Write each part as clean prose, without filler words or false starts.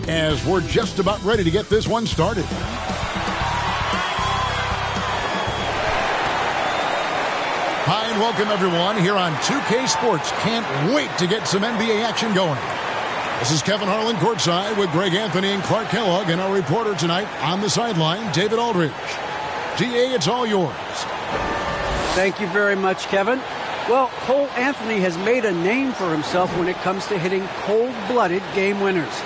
as we're just about ready to get this one started. Hi, and welcome, everyone, here on 2K Sports. Can't wait to get some NBA action going. This is Kevin Harlan courtside with Greg Anthony and Clark Kellogg, and our reporter tonight on the sideline, David Aldridge. DA, it's all yours. Thank you very much, Kevin. Well, Cole Anthony has made a name for himself when it comes to hitting cold-blooded game winners.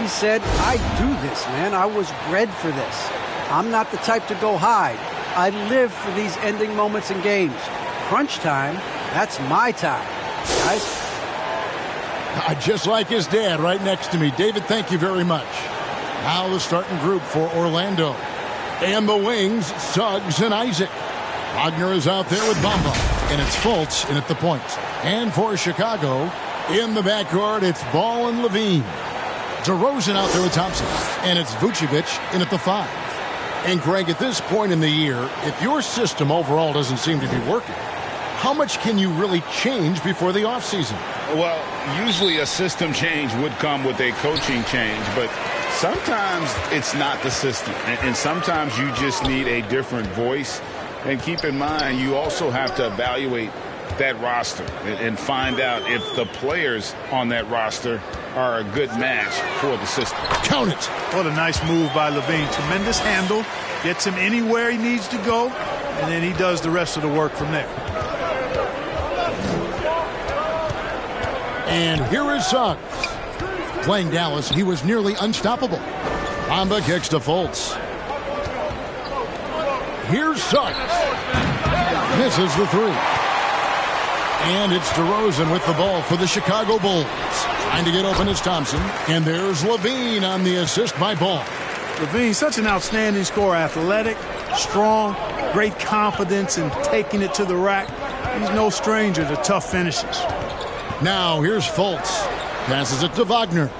He said, I do this, man. I was bred for this. I'm not the type to go hide. I live for these ending moments in games. Crunch time, that's my time. Guys? Just like his dad right next to me. David, thank you very much. Now the starting group for Orlando. And the wings, Suggs and Isaac. Wagner is out there with Bamba. And it's Fultz in at the point. And for Chicago, in the backcourt, it's Ball and Levine. DeRozan out there with Thompson. And it's Vucevic in at the 5. And Greg, at this point in the year, if your system overall doesn't seem to be working, how much can you really change before the offseason? Well, usually a system change would come with a coaching change, but sometimes it's not the system. And sometimes you just need a different voice. And keep in mind, you also have to evaluate that roster and find out if the players on that roster are a good match for the system. Count it. What a nice move by Levine. Tremendous handle. Gets him anywhere he needs to go, and then he does the rest of the work from there. And here is Suggs. Playing Dallas, he was nearly unstoppable. Bamba kicks to Fultz. Here's Suggs. Misses the 3. And it's DeRozan with the ball for the Chicago Bulls. Trying to get open is Thompson. And there's Levine on the assist by Ball. Levine, such an outstanding scorer. Athletic, strong, great confidence in taking it to the rack. He's no stranger to tough finishes. Now here's Fultz. Passes it to Wagner.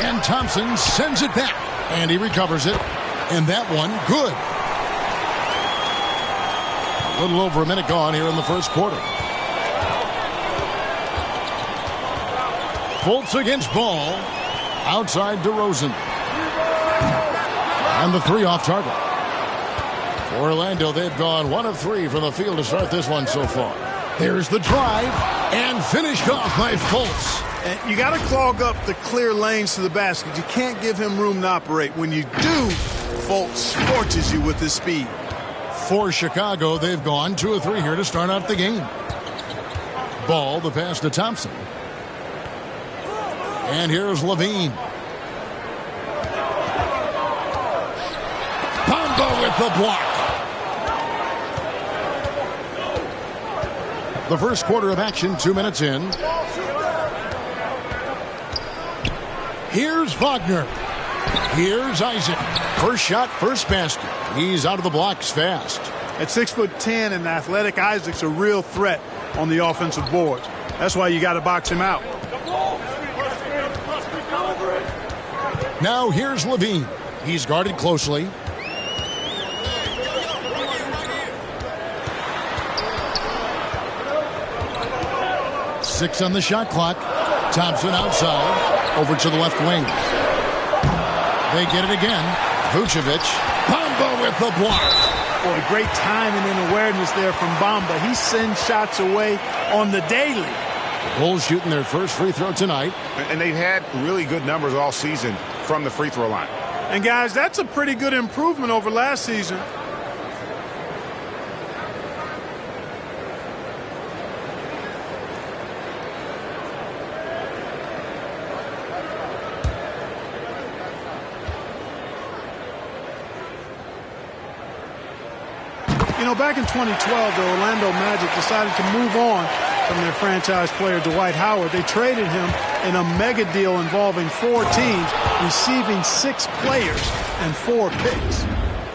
And Thompson sends it back. And he recovers it. And that one, good. A little over a minute gone here in the first quarter. Fultz against Ball. Outside DeRozan. And the 3 off target. For Orlando, they've gone 1 of 3 from the field to start this one so far. There's the drive. And finished off by Fultz. And you got to clog up the clear lanes to the basket. You can't give him room to operate. When you do, Fultz scorches you with his speed. For Chicago, they've gone 2 of 3 here to start out the game. Ball, the pass to Thompson. And here's Levine. Bamba with the block. The first quarter of action, 2 minutes in. Here's Wagner. Here's Isaac. First shot, first basket. He's out of the blocks fast. At 6'10" and athletic, Isaac's a real threat on the offensive boards. That's why you got to box him out. Now here's Levine. He's guarded closely. Six on the shot clock. Thompson outside. Over to the left wing. They get it again. Vucevic. Bamba with the block. Boy, great timing and awareness there from Bamba. He sends shots away on the daily. The Bulls shooting their first free throw tonight. And they've had really good numbers all season from the free throw line. And guys, that's a pretty good improvement over last season. You know, back in 2012, the Orlando Magic decided to move on from their franchise player Dwight Howard. They traded him in a mega deal involving 4 teams, receiving 6 players and 4 picks.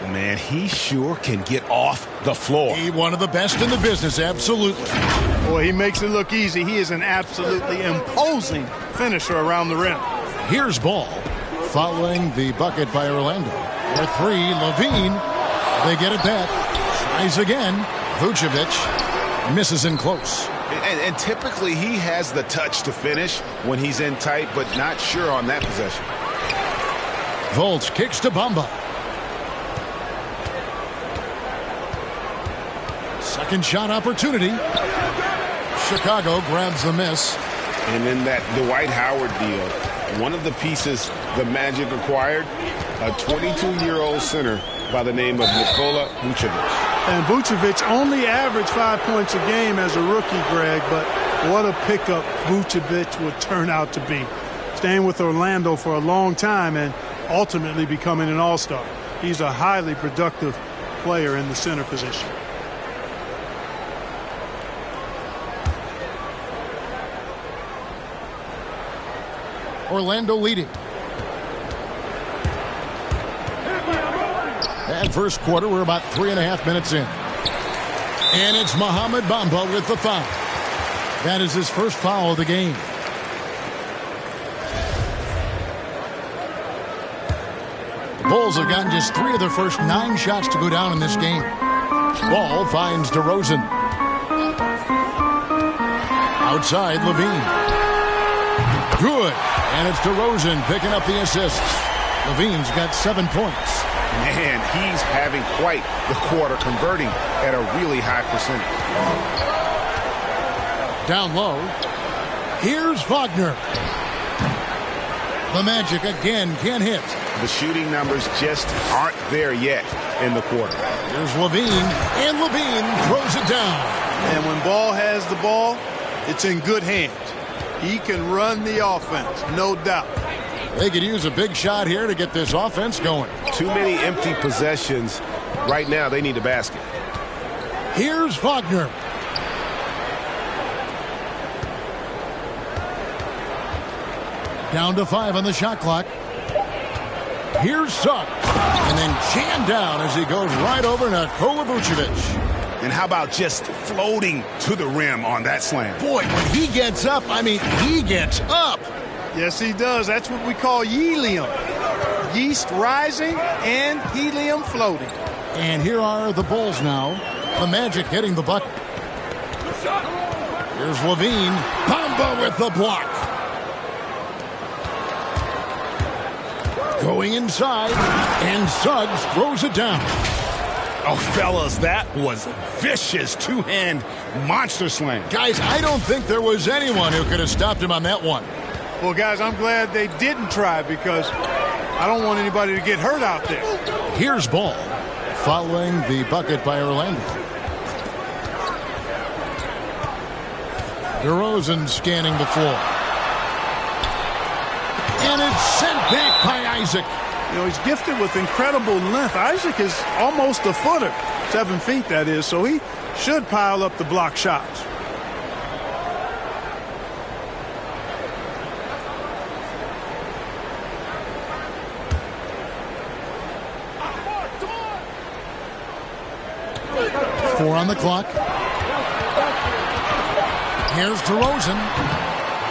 Man, he sure can get off the floor. He one of the best in the business, absolutely. Boy, he makes it look easy. He is an absolutely imposing finisher around the rim. Here's Ball, following the bucket by Orlando. For 3, Levine. They get it back. Tries again. Vucevic misses in close. And typically he has the touch to finish when he's in tight, but not sure on that possession. Fultz kicks to Bamba. Second shot opportunity. Chicago grabs the miss. And in that Dwight Howard deal, one of the pieces the Magic acquired, a 22-year-old center by the name of Nikola Vucevic. And Vucevic only averaged 5 points a game as a rookie, Greg, but what a pickup Vucevic would turn out to be. Staying with Orlando for a long time and ultimately becoming an all-star. He's a highly productive player in the center position. Orlando leading. That first quarter, we're about 3.5 minutes in. And it's Mohamed Bamba with the foul. That is his first foul of the game. The Bulls have gotten just 3 of their first 9 shots to go down in this game. Ball finds DeRozan. Outside, Levine. Good. And it's DeRozan picking up the assists. Levine's got 7 points. Man, he's having quite the quarter, converting at a really high percentage. Down low. Here's Wagner. The Magic again can't hit. The shooting numbers just aren't there yet in the quarter. Here's Levine, and Levine throws it down. And when Ball has the ball, it's in good hands. He can run the offense, no doubt. They could use a big shot here to get this offense going. Too many empty possessions. Right now, they need a basket. Here's Wagner. Down to 5 on the shot clock. Here's Suggs. And then jammed down as he goes right over Nikola Vucevic. And how about just floating to the rim on that slam? Boy, when he gets up, I mean, he gets up. Yes, he does. That's what we call helium. Yeast rising and helium floating. And here are the Bulls now. The Magic getting the bucket. Here's Levine. Bamba with the block. Going inside, and Suggs throws it down. Oh, fellas, that was vicious two-hand monster slam. Guys, I don't think there was anyone who could have stopped him on that one. Well, guys, I'm glad they didn't try because I don't want anybody to get hurt out there. Here's Ball, following the bucket by Orlando. DeRozan scanning the floor. And it's sent back by Isaac. You know, he's gifted with incredible length. Isaac is almost a footer, 7 feet that is, so he should pile up the block shots. Four on the clock. Here's DeRozan.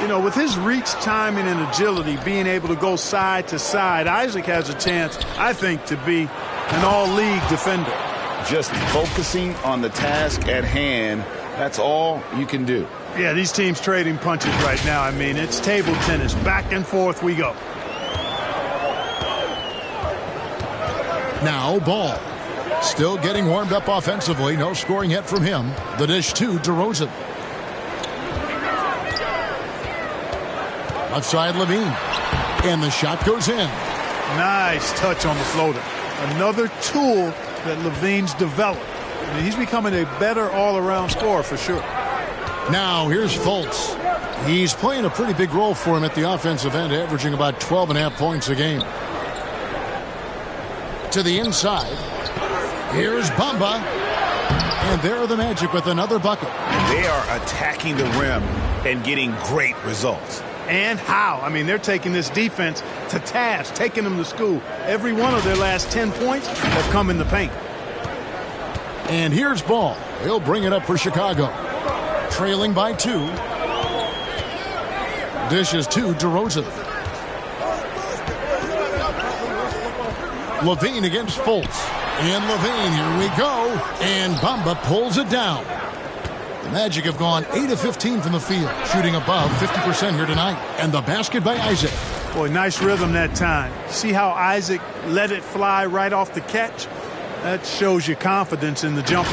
You know, with his reach, timing, and agility, being able to go side to side, Isaac has a chance, I think, to be an all-league defender. Just focusing on the task at hand, that's all you can do. Yeah, these teams trading punches right now. I mean, it's table tennis. Back and forth we go. Now Ball. Still getting warmed up offensively. No scoring yet from him. The dish to DeRozan. Outside Levine. And the shot goes in. Nice touch on the floater. Another tool that Levine's developed. I mean, he's becoming a better all-around scorer for sure. Now here's Fultz. He's playing a pretty big role for him at the offensive end, averaging about 12.5 points a game. To the inside. Here's Bamba. And there are the Magic with another bucket. And they are attacking the rim and getting great results. And how? I mean, they're taking this defense to task, taking them to school. Every one of their last 10 points have come in the paint. And here's Ball. He'll bring it up for Chicago. Trailing by 2. Dishes to DeRozan. Levine against Fultz. And Levine, here we go. And Bamba pulls it down. The Magic have gone 8 of 15 from the field, shooting above 50% here tonight. And the basket by Isaac. Boy, nice rhythm that time. See how Isaac let it fly right off the catch? That shows you confidence in the jumper.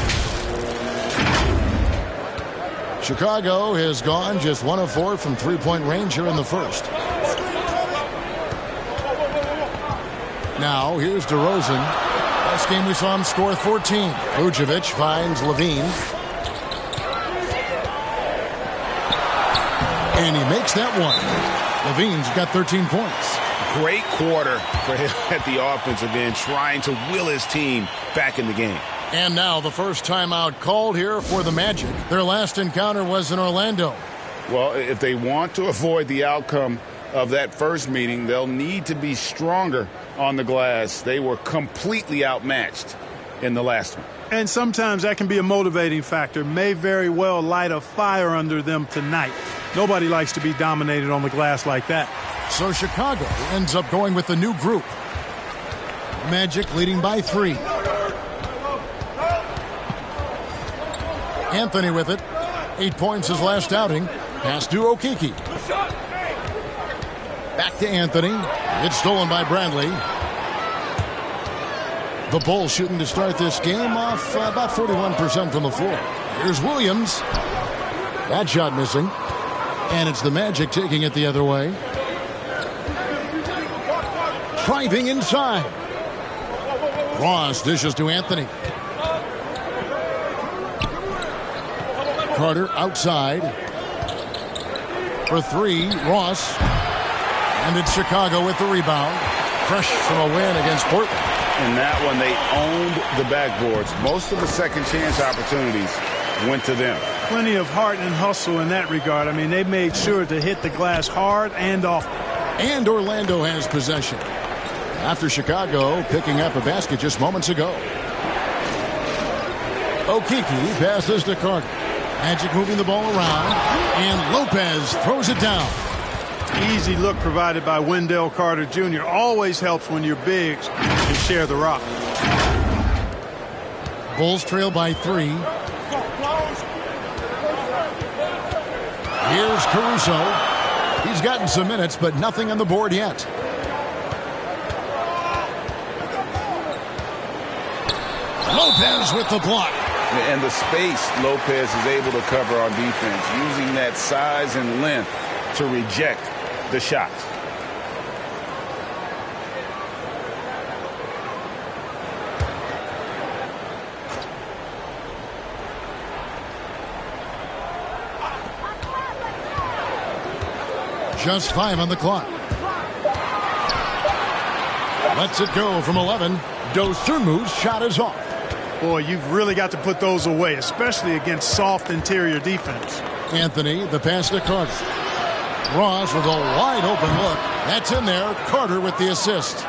Chicago has gone just 1 of 4 from three-point range here in the first. Now, here's DeRozan. Last game we saw him score 14. Vucevic finds Levine. And he makes that one. Levine's got 13 points. Great quarter for him at the offensive end, trying to will his team back in the game. And now the first timeout called here for the Magic. Their last encounter was in Orlando. Well, if they want to avoid the outcome of that first meeting, they'll need to be stronger on the glass. They were completely outmatched in the last one. And sometimes that can be a motivating factor. May very well light a fire under them tonight. Nobody likes to be dominated on the glass like that. So Chicago ends up going with the new group. Magic leading by 3. Anthony with it. 8 points his last outing. Pass to Okeke. Back to Anthony. It's stolen by Bradley. The Bulls shooting to start this game off about 41% from the floor. Here's Williams. That shot missing. And it's the Magic taking it the other way. Driving inside. Ross dishes to Anthony. Carter outside. For 3, Ross. And it's Chicago with the rebound. Fresh from a win against Portland. In that one, they owned the backboards. Most of the second chance opportunities went to them. Plenty of heart and hustle in that regard. I mean, they made sure to hit the glass hard and often. And Orlando has possession. After Chicago picking up a basket just moments ago. Okeke passes to Carter. Magic moving the ball around. And Lopez throws it down. Easy look provided by Wendell Carter Jr. Always helps when your bigs can share the rock. Bulls trail by 3. Here's Caruso. He's gotten some minutes, but nothing on the board yet. Lopez with the block. And the space Lopez is able to cover on defense, using that size and length to reject the shots. Just 5 on the clock. Lets it go from 11. Dosunmu's shot is off. Boy, you've really got to put those away, especially against soft interior defense. Anthony, the pass to Carter. Ross with a wide open look. That's in there. Carter with the assist.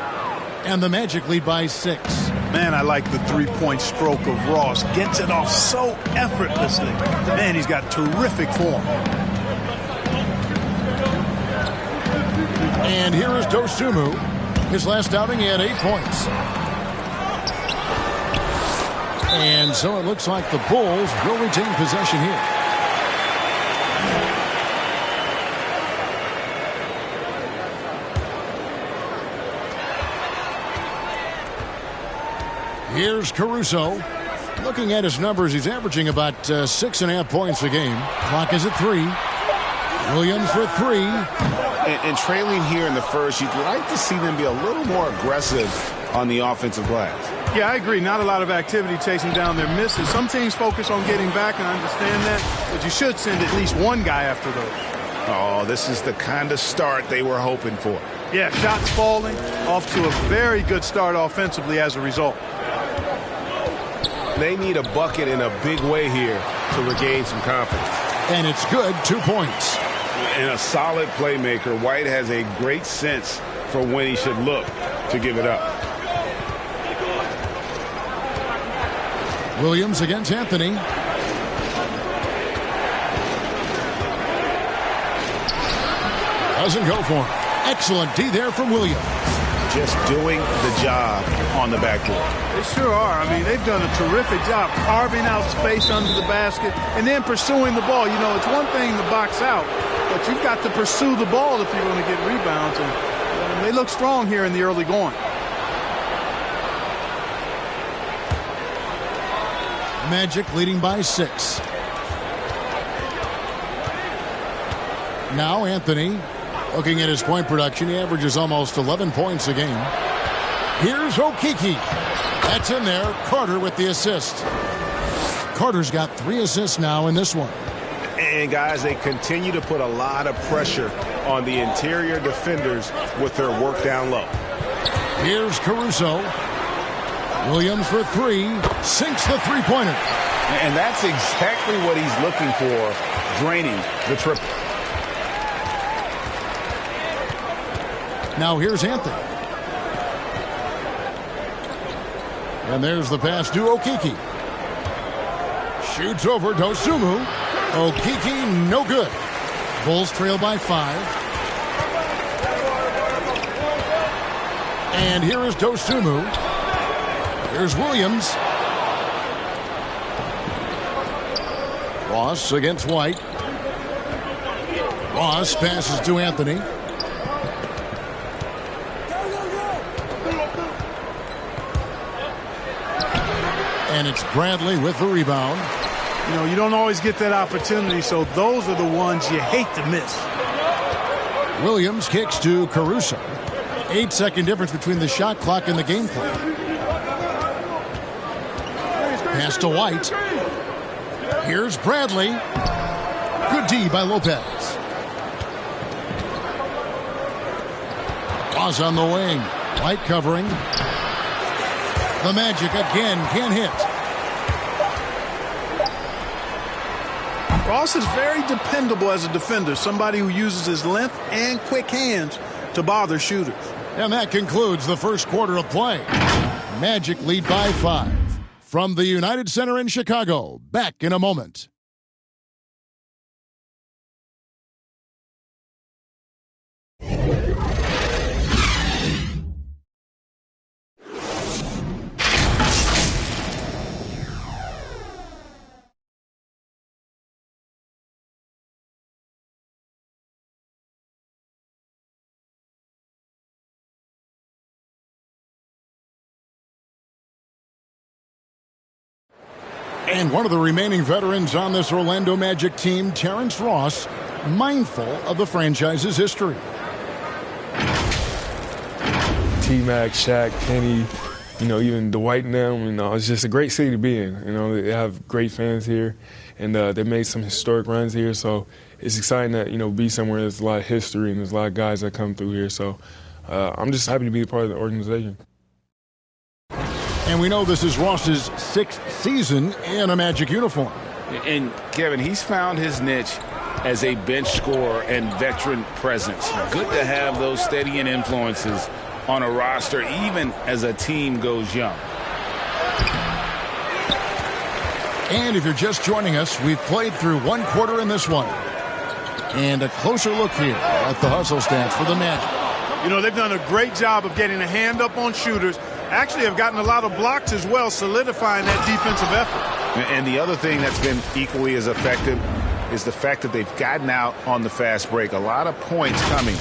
And the Magic lead by 6. Man, I like the three-point stroke of Ross. Gets it off so effortlessly. Man, he's got terrific form. And here is Dosunmu. His last outing, he had 8 points. And so it looks like the Bulls will retain possession here. Here's Caruso. Looking at his numbers, he's averaging about 6.5 points a game. Clock is at 3. Williams for 3. And trailing here in the first, you'd like to see them be a little more aggressive on the offensive glass. Yeah, I agree. Not a lot of activity chasing down their misses. Some teams focus on getting back, and I understand that. But you should send at least one guy after those. Oh, this is the kind of start they were hoping for. Yeah, shots falling. Off to a very good start offensively as a result. They need a bucket in a big way here to regain some confidence. And it's good. 2 points. And a solid playmaker. White has a great sense for when he should look to give it up. Williams against Anthony. Doesn't go for him. Excellent D there from Williams. just doing the job on the backboard. They sure are. I mean, they've done a terrific job carving out space under the basket and then pursuing the ball. You know, it's one thing to box out, but you've got to pursue the ball if you're going to get rebounds. And they look strong here in the early going. Magic leading by 6. Now Anthony, looking at his point production, he averages almost 11 points a game. Here's Okeke. That's in there. Carter with the assist. Carter's got 3 assists now in this one. And guys, they continue to put a lot of pressure on the interior defenders with their work down low. Here's Caruso. Williams for 3. Sinks the three-pointer. And that's exactly what he's looking for, draining the triple. Now here's Anthony. And there's the pass to Okeke. Shoots over Dosunmu. Okeke, no good. Bulls trail by 5. And here is Dosunmu. Here's Williams. Ross against White. Ross passes to Anthony. And it's Bradley with the rebound. You know, you don't always get that opportunity, so those are the ones you hate to miss. Williams kicks to Caruso. 8-second difference between the shot clock and the game clock. Pass to White. Here's Bradley. Good D by Lopez. Was on the wing. White covering. The Magic again can't hit. Ross is very dependable as a defender, somebody who uses his length and quick hands to bother shooters. And that concludes the first quarter of play. Magic lead by 5. From the United Center in Chicago, back in a moment. And one of the remaining veterans on this Orlando Magic team, Terrence Ross, mindful of the franchise's history. T-Mac, Shaq, Kenny, you know, even Dwight and them, you know, it's just a great city to be in. You know, they have great fans here, and they made some historic runs here, so it's exciting that, you know, be somewhere there's a lot of history and there's a lot of guys that come through here. So I'm just happy to be a part of the organization. And we know this is Ross's 6th season in a Magic uniform. And, Kevin, he's found his niche as a bench scorer and veteran presence. Good to have those steadying influences on a roster, even as a team goes young. And if you're just joining us, we've played through one quarter in this one. And a closer look here at the hustle stats for the Magic. You know, they've done a great job of getting a hand up on shooters. Actually have gotten a lot of blocks as well, solidifying that defensive effort. And the other thing that's been equally as effective is the fact that they've gotten out on the fast break. A lot of points coming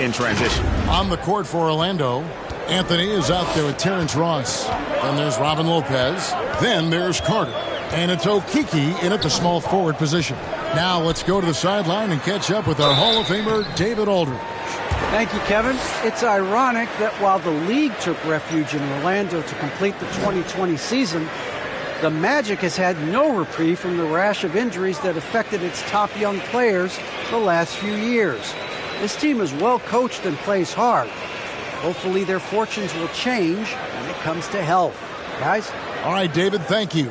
in transition. On the court for Orlando, Anthony is out there with Terrence Ross. Then there's Robin Lopez. Then there's Carter. And it's Okeke in at the small forward position. Now let's go to the sideline and catch up with our Hall of Famer, David Aldridge. Thank you, Kevin. It's ironic that while the league took refuge in Orlando to complete the 2020 season, the Magic has had no reprieve from the rash of injuries that affected its top young players the last few years. This team is well coached and plays hard. Hopefully their fortunes will change when it comes to health. Guys? All right, David, thank you.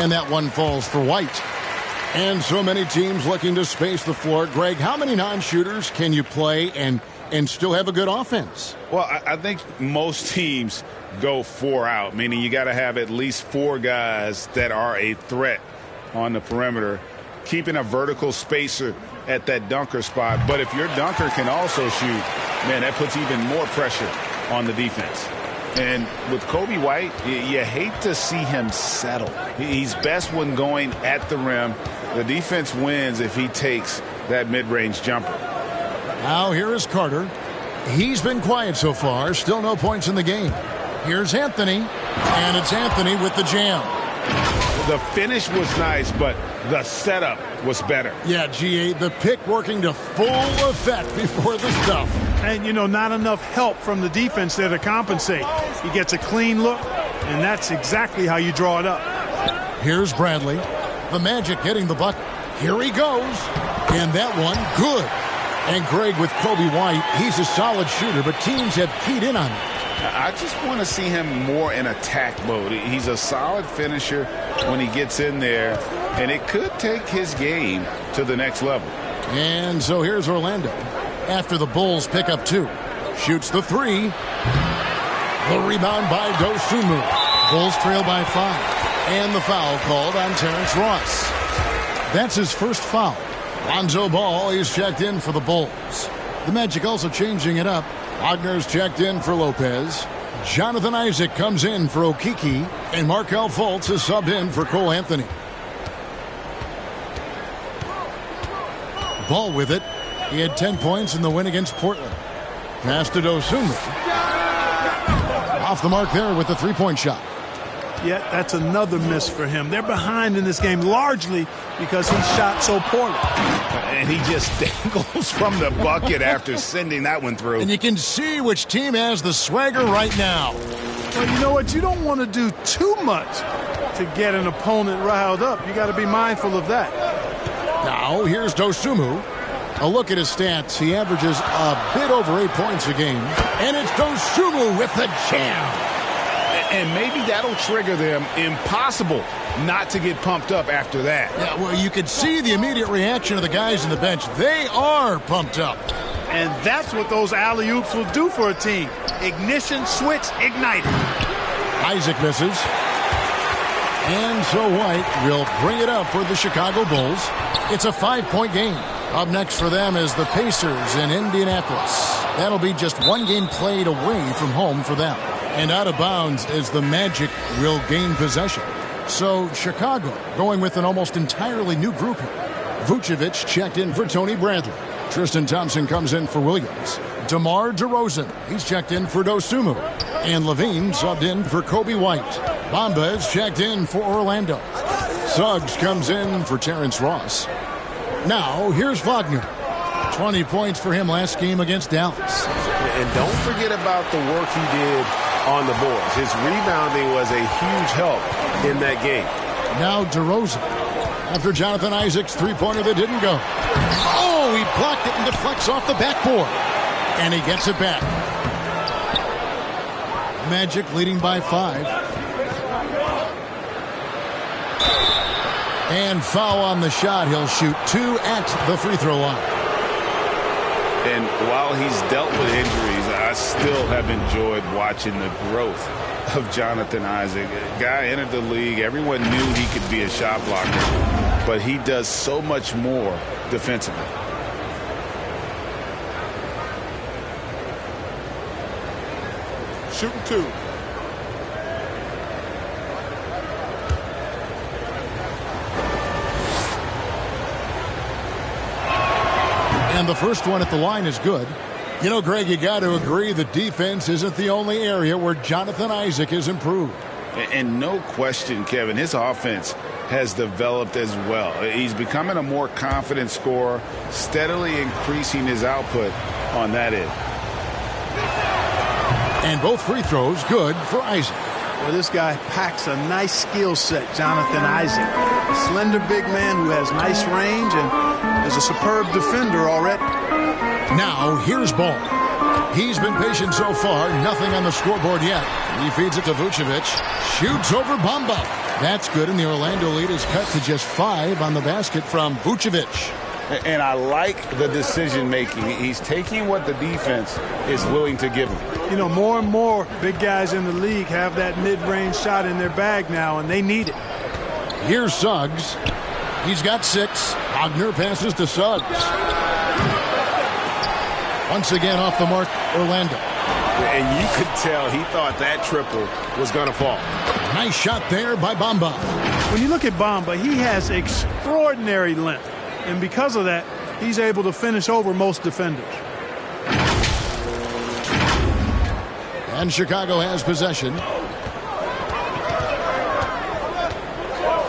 And that one falls for White. And so many teams looking to space the floor. Greg, how many non-shooters can you play, and and still have a good offense. Well, I think most teams go 4 out, meaning you got to have at least 4 guys that are a threat on the perimeter, keeping a vertical spacer at that dunker spot. But if your dunker can also shoot, man, that puts even more pressure on the defense. And with Coby White, you hate to see him settle. He's best when going at the rim. The defense wins if he takes that mid-range jumper. Now here is Carter. He's been quiet so far. Still no points in the game. Here's Anthony. And it's Anthony with the jam. The finish was nice, but the setup was better. Yeah, G.A., the pick working to full effect before the stuff. And, you know, not enough help from the defense there to compensate. He gets a clean look, and that's exactly how you draw it up. Here's Bradley. The Magic getting the bucket. Here he goes. And that one, good. And Greg, with Coby White, he's a solid shooter, but teams have keyed in on him. I just want to see him more in attack mode. He's a solid finisher when he gets in there, and it could take his game to the next level. And so here's Orlando. After the Bulls pick up 2. Shoots the 3. The rebound by Dosunmu. Bulls trail by 5. And the foul called on Terrence Ross. That's his first foul. Lonzo Ball is checked in for the Bulls. The Magic also changing it up. Wagner's checked in for Lopez. Jonathan Isaac comes in for Okeke. And Markelle Fultz is subbed in for Cole Anthony. Ball with it. He had 10 points in the win against Portland. Pass to Dosunmu. Off the mark there with the three-point shot. Yeah, that's another miss for him. They're behind in this game largely because he shot so poorly. And he just dangles from the bucket after sending that one through. And you can see which team has the swagger right now. Well, you know what? You don't want to do too much to get an opponent riled up. You got to be mindful of that. Now, here's Dosunmu. A look at his stats. He averages a bit over 8 points a game. And it's Dosunmu with the jam. And maybe that'll trigger them. Impossible not to get pumped up after that. Yeah, well, you could see the immediate reaction of the guys on the bench. They are pumped up. And that's what those alley-oops will do for a team. Ignition, switch, ignite. Isaac misses. And so White will bring it up for the Chicago Bulls. It's a 5-point game. Up next for them is the Pacers in Indianapolis. That'll be just one game played away from home for them. And out of bounds as the Magic will gain possession. So Chicago going with an almost entirely new group here. Vucevic checked in for Tony Bradley. Tristan Thompson comes in for Williams. DeMar DeRozan, he's checked in for Dosunmu. And Levine subbed in for Coby White. Bamba is checked in for Orlando. Suggs comes in for Terrence Ross. Now here's Wagner. 20 points for him last game against Dallas. And don't forget about the work he did on the boards. His rebounding was a huge help in that game. Now DeRozan. After Jonathan Isaac's three-pointer that didn't go. Oh, he blocked it and deflects off the backboard. And he gets it back. Magic leading by 5. And foul on the shot. He'll shoot 2 at the free throw line. And while he's dealt with injuries, I still have enjoyed watching the growth of Jonathan Isaac. A guy entered the league. Everyone knew he could be a shot blocker, but he does so much more defensively. Shooting 2. And the first one at the line is good. You know, Greg, you got to agree the defense isn't the only area where Jonathan Isaac has improved. And no question, Kevin, his offense has developed as well. He's becoming a more confident scorer, steadily increasing his output on that end. And both free throws good for Isaac. Well, this guy packs a nice skill set, Jonathan Isaac. A slender big man who has nice range and is a superb defender already. Now, here's Ball. He's been patient so far. Nothing on the scoreboard yet. He feeds it to Vucevic. Shoots over Bamba. That's good, and the Orlando lead is cut to just 5 on the basket from Vucevic. And I like the decision-making. He's taking what the defense is willing to give him. You know, more and more big guys in the league have that mid-range shot in their bag now, and they need it. Here's Suggs. He's got 6. Wagner passes to Suggs. Once again off the mark, Orlando. And you could tell he thought that triple was going to fall. Nice shot there by Bamba. When you look at Bamba, he has extraordinary length. And because of that, he's able to finish over most defenders. And Chicago has possession.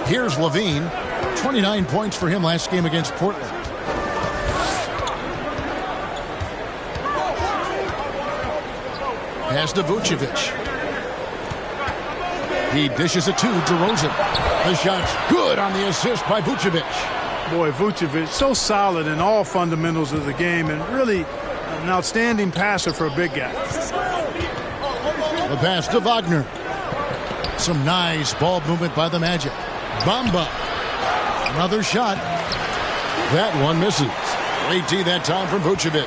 Here's Levine. 29 points for him last game against Portland. Pass to Vucevic. He dishes it to DeRozan. The shot's good on the assist by Vucevic. Boy, Vucevic, so solid in all fundamentals of the game and really an outstanding passer for a big guy. The pass to Wagner. Some nice ball movement by the Magic. Bamba. Another shot. That one misses. Great D that time from Vucevic.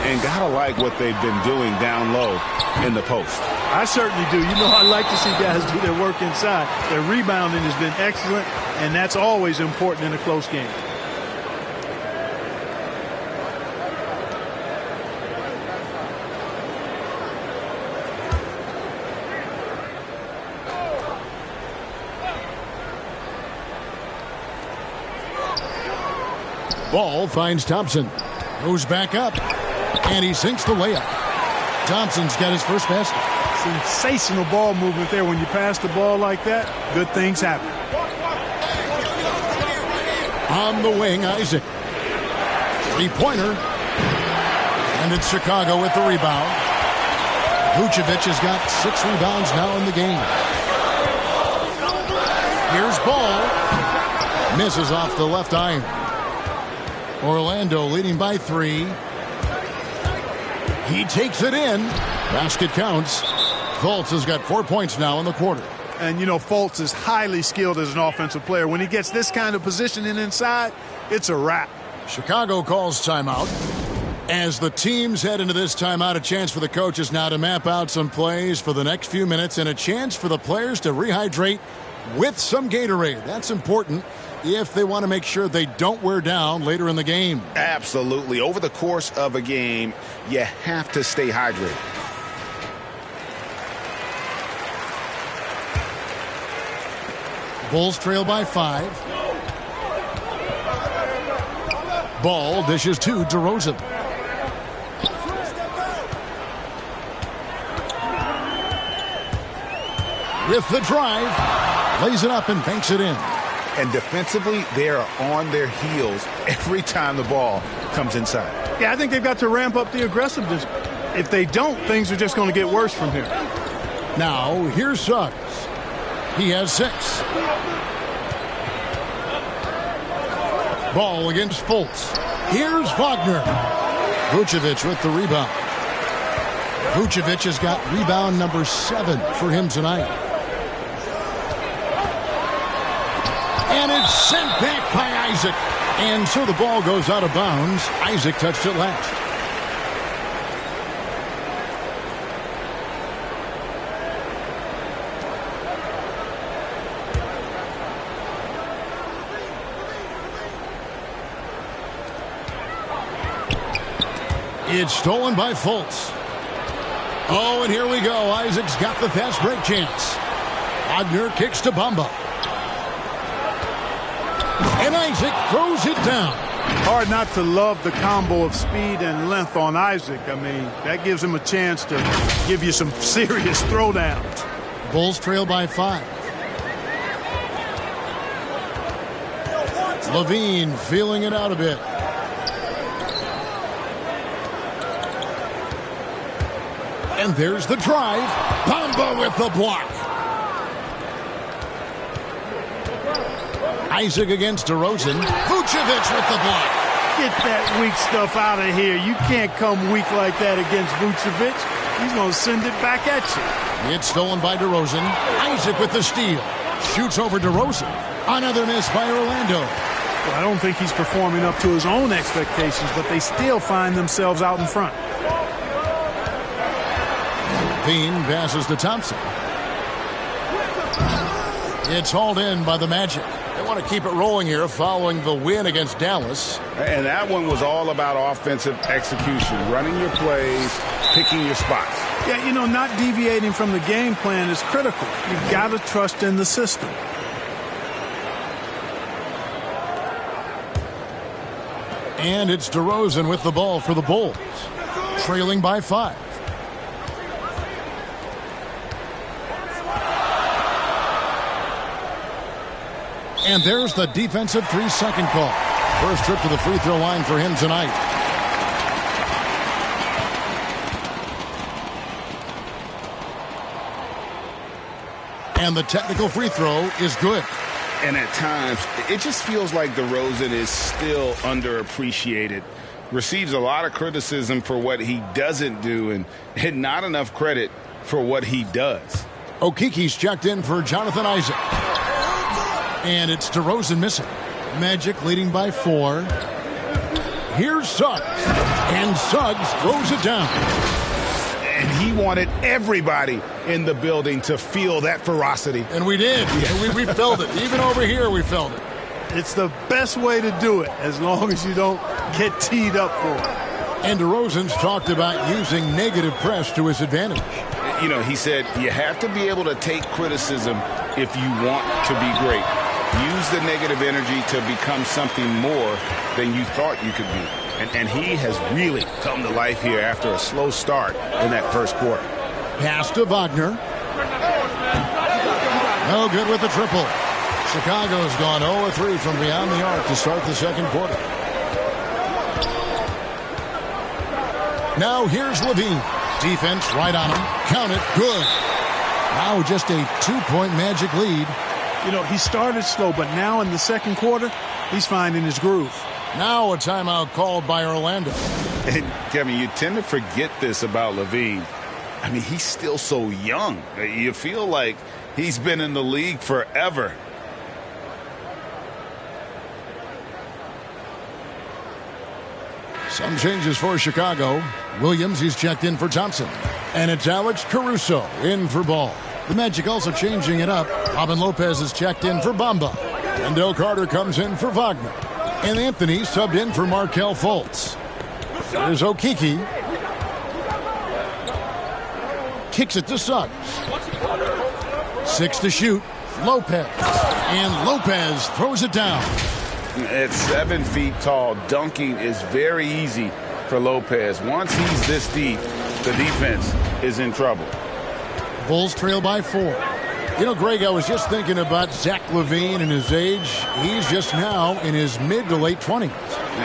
And gotta like what they've been doing down low in the post. I certainly do. You know, I like to see guys do their work inside. Their rebounding has been excellent, and that's always important in a close game. Ball finds Thompson. Goes back up. And he sinks the layup. Thompson's got his first basket. Sensational ball movement there. When you pass the ball like that, good things happen. On the wing, Isaac. Three-pointer. And it's Chicago with the rebound. Vucevic has got 6 rebounds now in the game. Here's Ball. Misses off the left iron. Orlando leading by 3. He takes it in. Basket counts. Fultz has got 4 points now in the quarter. And, you know, Fultz is highly skilled as an offensive player. When he gets this kind of positioning inside, it's a wrap. Chicago calls timeout. As the teams head into this timeout, a chance for the coaches now to map out some plays for the next few minutes and a chance for the players to rehydrate with some Gatorade. That's important if they want to make sure they don't wear down later in the game. Absolutely. Over the course of a game, you have to stay hydrated. Bulls trail by 5. Ball dishes to DeRozan. With the drive, lays it up and banks it in. And defensively, they are on their heels every time the ball comes inside. Yeah, I think they've got to ramp up the aggressiveness. If they don't, things are just going to get worse from here. Now, here's Suggs. He has 6. Ball against Fultz. Here's Wagner. Vucevic with the rebound. Vucevic has got rebound number 7 for him tonight. And it's sent back by Isaac. And so the ball goes out of bounds. Isaac touched it last. It's stolen by Fultz. Oh, and here we go. Isaac's got the fast break chance. Wagner kicks to Bamba. And Isaac throws it down. Hard not to love the combo of speed and length on Isaac. I mean, that gives him a chance to give you some serious throwdowns. Bulls trail by 5. Levine feeling it out a bit. And there's the drive. Bamba with the block. Isaac against DeRozan. Vucevic with the block. Get that weak stuff out of here. You can't come weak like that against Vucevic. He's going to send it back at you. It's stolen by DeRozan. Isaac with the steal. Shoots over DeRozan. Another miss by Orlando. Well, I don't think he's performing up to his own expectations, but they still find themselves out in front. Bean passes to Thompson. It's hauled in by the Magic. They want to keep it rolling here following the win against Dallas. And that one was all about offensive execution, running your plays, picking your spots. Yeah, you know, not deviating from the game plan is critical. You've got to trust in the system. And it's DeRozan with the ball for the Bulls, trailing by 5. And there's the defensive 3-second call. First trip to the free throw line for him tonight. And the technical free throw is good. And at times, it just feels like DeRozan is still underappreciated. Receives a lot of criticism for what he doesn't do and not enough credit for what he does. Okeke's checked in for Jonathan Isaac. And it's DeRozan missing. Magic leading by 4. Here's Suggs. And Suggs throws it down. And he wanted everybody in the building to feel that ferocity. And we did. Yeah. We felt it. Even over here, we felt it. It's the best way to do it, as long as you don't get teed up for it. And DeRozan's talked about using negative press to his advantage. You know, he said you have to be able to take criticism if you want to be great. Use the negative energy to become something more than you thought you could be. And he has really come to life here after a slow start in that first quarter. Pass to Wagner. No good with the triple. Chicago's gone 0-3 from beyond the arc to start the second quarter. Now here's Levine. Defense right on him. Count it. Good. Now just a 2-point Magic lead. You know, he started slow, but now in the second quarter, he's finding his groove. Now a timeout called by Orlando. And, Kevin, you tend to forget this about Levine. I mean, he's still so young. You feel like he's been in the league forever. Some changes for Chicago. Williams, he's checked in for Thompson. And it's Alex Caruso in for Ball. The Magic also changing it up. Robin Lopez is checked in for Bamba. Wendell Carter comes in for Wagner. And Anthony subbed in for Markelle Fultz. There's Okeke. Kicks it to Suggs. 6 to shoot. Lopez. And Lopez throws it down. At 7 feet tall, dunking is very easy for Lopez. Once he's this deep, the defense is in trouble. Bulls trail by 4. You know, Greg, I was just thinking about Zach LaVine and his age. He's just now in his mid to late 20s.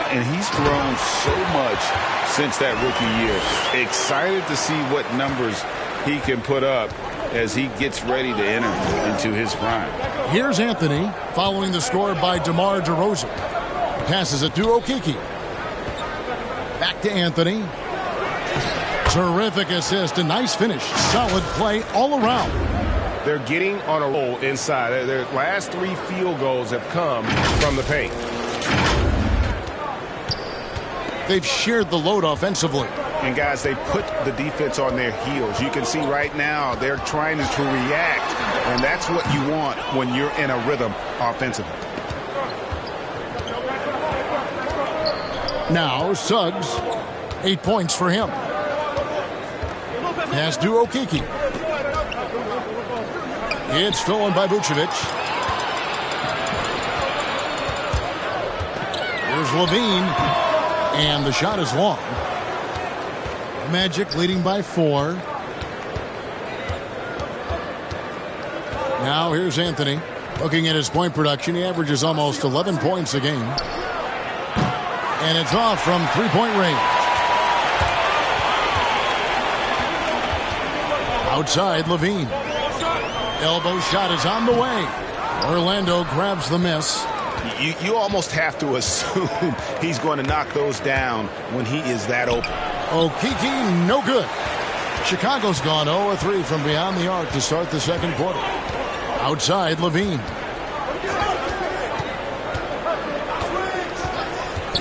And he's grown so much since that rookie year. Excited to see what numbers he can put up as he gets ready to enter into his prime. Here's Anthony following the score by DeMar DeRozan. Passes it to Okeke. Back to Anthony. Terrific assist, a nice finish. Solid play all around. They're getting on a roll inside. Their last 3 field goals have come from the paint. They've shared the load offensively. And, guys, they put the defense on their heels. You can see right now they're trying to react, and that's what you want when you're in a rhythm offensively. Now Suggs, 8 points for him. Pass to Okeke. It's stolen by Vucevic. Here's Levine. And the shot is long. Magic leading by 4. Now here's Anthony. Looking at his point production, he averages almost 11 points a game. And it's off from 3-point range. Outside, Levine. Elbow shot is on the way. Orlando grabs the miss. You almost have to assume he's going to knock those down when he is that open. Okeke, no good. Chicago's gone 0-3 from beyond the arc to start the second quarter. Outside, Levine.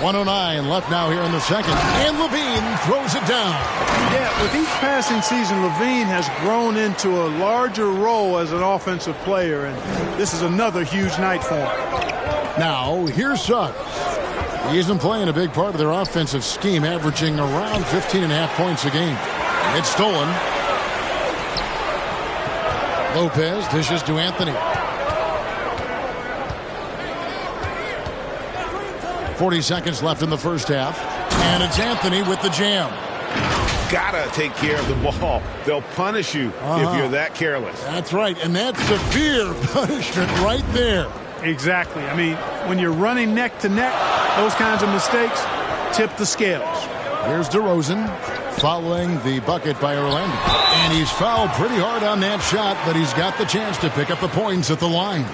1:09 left now here in the second. And Levine throws it down. Yeah, with each passing season, Levine has grown into a larger role as an offensive player, and this is another huge night for him. Now, here's Suggs. He isn't playing a big part of their offensive scheme, averaging around 15.5 points a game. It's stolen. Lopez dishes to Anthony. 40 seconds left in the first half. And it's Anthony with the jam. Gotta take care of the ball. They'll punish you if you're that careless. That's right, and that's severe punishment right there. Exactly. I mean, when you're running neck to neck, those kinds of mistakes tip the scales. Here's DeRozan following the bucket by Orlando. And he's fouled pretty hard on that shot, but he's got the chance to pick up the points at the line.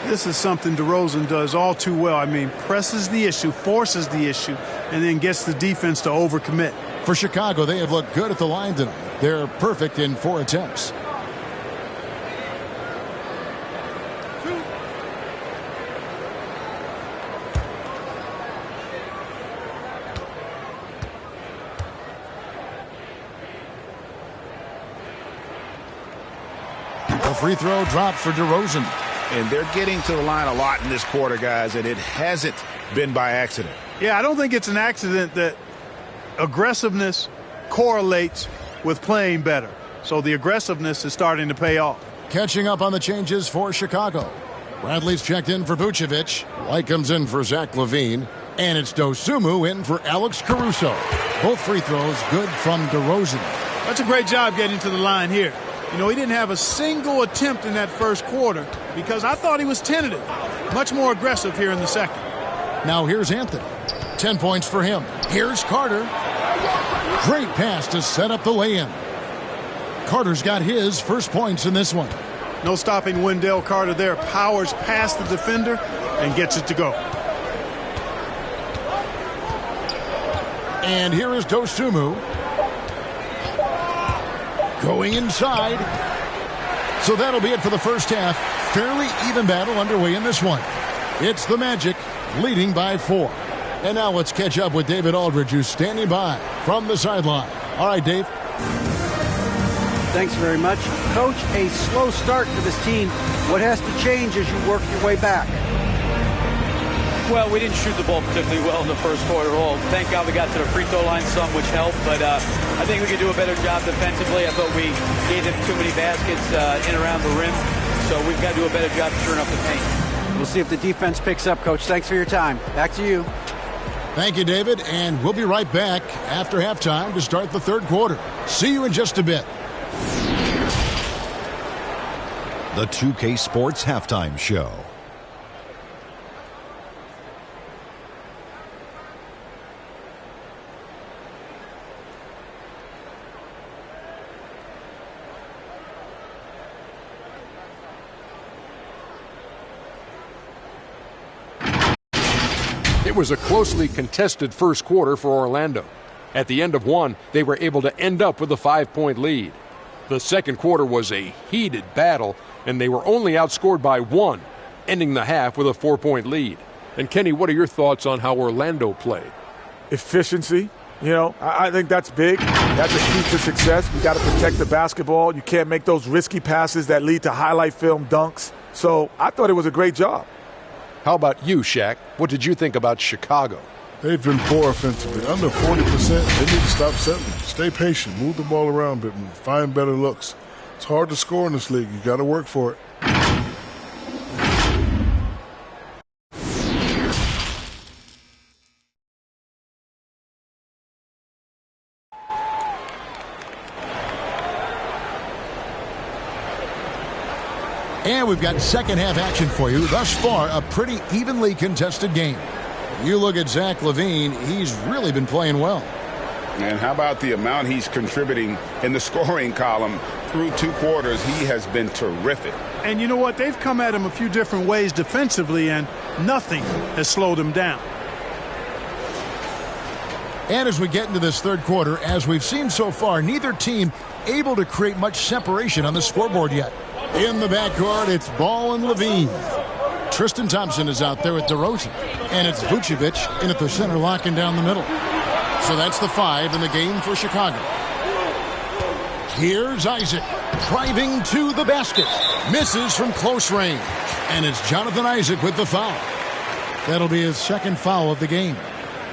This is something DeRozan does all too well. I mean, presses the issue, forces the issue, and then gets the defense to overcommit. For Chicago, they have looked good at the line tonight. They're perfect in 4 attempts. The free throw dropped for DeRozan. And they're getting to the line a lot in this quarter, guys, and it hasn't been by accident. Yeah, I don't think it's an accident that aggressiveness correlates with playing better. So the aggressiveness is starting to pay off. Catching up on the changes for Chicago. Bradley's checked in for Vucevic. White comes in for Zach LaVine. And it's Dosunmu in for Alex Caruso. Both free throws good from DeRozan. That's a great job getting to the line here. You know, he didn't have a single attempt in that first quarter because I thought he was tentative. Much more aggressive here in the second. Now here's Anthony. 10 points for him. Here's Carter. Great pass to set up the lay-in. Carter's got his first points in this one. No stopping Wendell Carter there. Powers past the defender and gets it to go. And here is Dosunmu. Going inside. So that'll be it for the first half. Fairly even battle underway in this one. It's the Magic leading by 4. And now let's catch up with David Aldridge, who's standing by from the sideline. All right, Dave. Thanks very much. Coach, a slow start for this team. What has to change as you work your way back? Well, we didn't shoot the ball particularly well in the first quarter at all. Thank God we got to the free throw line some, which helped. But I think we could do a better job defensively. I thought we gave them too many baskets in around the rim. So we've got to do a better job shoring up the paint. We'll see if the defense picks up, Coach. Thanks for your time. Back to you. Thank you, David. And we'll be right back after halftime to start the third quarter. See you in just a bit. The 2K Sports Halftime Show. It was a closely contested first quarter for Orlando. At the end of one, they were able to end up with a 5-point lead. The second quarter was a heated battle, and they were only outscored by 1, ending the half with a 4-point lead. And Kenny, what are your thoughts on how Orlando played? Efficiency. You know, I think that's big. That's a key to success. You got to protect the basketball. You can't make those risky passes that lead to highlight film dunks. So I thought it was a great job. How about you, Shaq? What did you think about Chicago? They've been poor offensively. Under 40%, they need to stop settling. Stay patient. Move the ball around a bit more. Find better looks. It's hard to score in this league. You got to work for it. And we've got second half action for you. Thus far, a pretty evenly contested game. You look at Zach LaVine, he's really been playing well. And how about the amount he's contributing in the scoring column through 2 quarters? He has been terrific. And you know what? They've come at him a few different ways defensively, and nothing has slowed him down. And as we get into this third quarter, as we've seen so far, neither team able to create much separation on the scoreboard yet. In the backcourt, it's Ball and LaVine. Tristan Thompson is out there with DeRozan. And it's Vucevic in at the center, locking down the middle. So that's the 5 in the game for Chicago. Here's Isaac driving to the basket. Misses from close range. And it's Jonathan Isaac with the foul. That'll be his second foul of the game.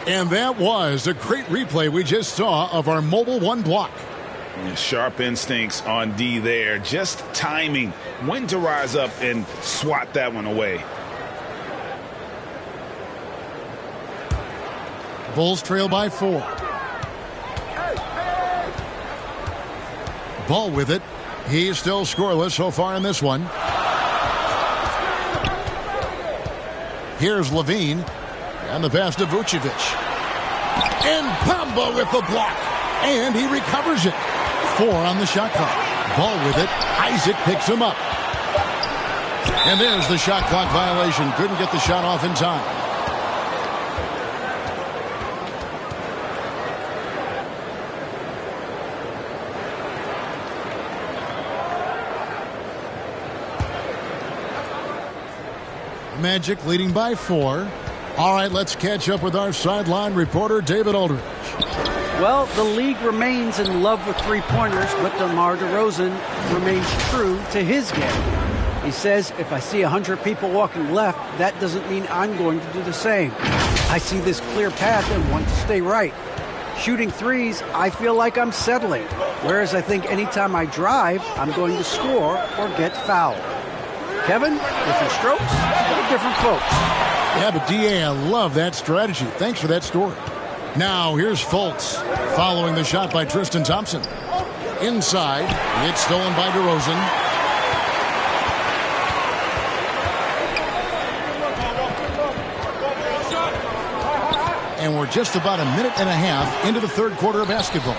And that was a great replay we just saw of our Mobile One block. Sharp instincts on D there. Just timing when to rise up and swat that one away. Bulls trail by 4. Ball with it. He's still scoreless so far in this one. Here's Levine. And the pass to Vucevic. And Bamba with the block. And he recovers it. 4 on the shot clock. Ball with it. Isaac picks him up. And there's the shot clock violation. Couldn't get the shot off in time. Magic leading by 4. All right, let's catch up with our sideline reporter, David Aldridge. Well, the league remains in love with three-pointers, but DeMar DeRozan remains true to his game. He says, if I see 100 people walking left, that doesn't mean I'm going to do the same. I see this clear path and want to stay right. Shooting threes, I feel like I'm settling, whereas I think anytime I drive, I'm going to score or get fouled. Kevin, different strokes, different folks. Yeah, but D.A., I love that strategy. Thanks for that story. Now, here's Fultz following the shot by Tristan Thompson. Inside, it's stolen by DeRozan. And we're just about a minute and a half into the third quarter of basketball.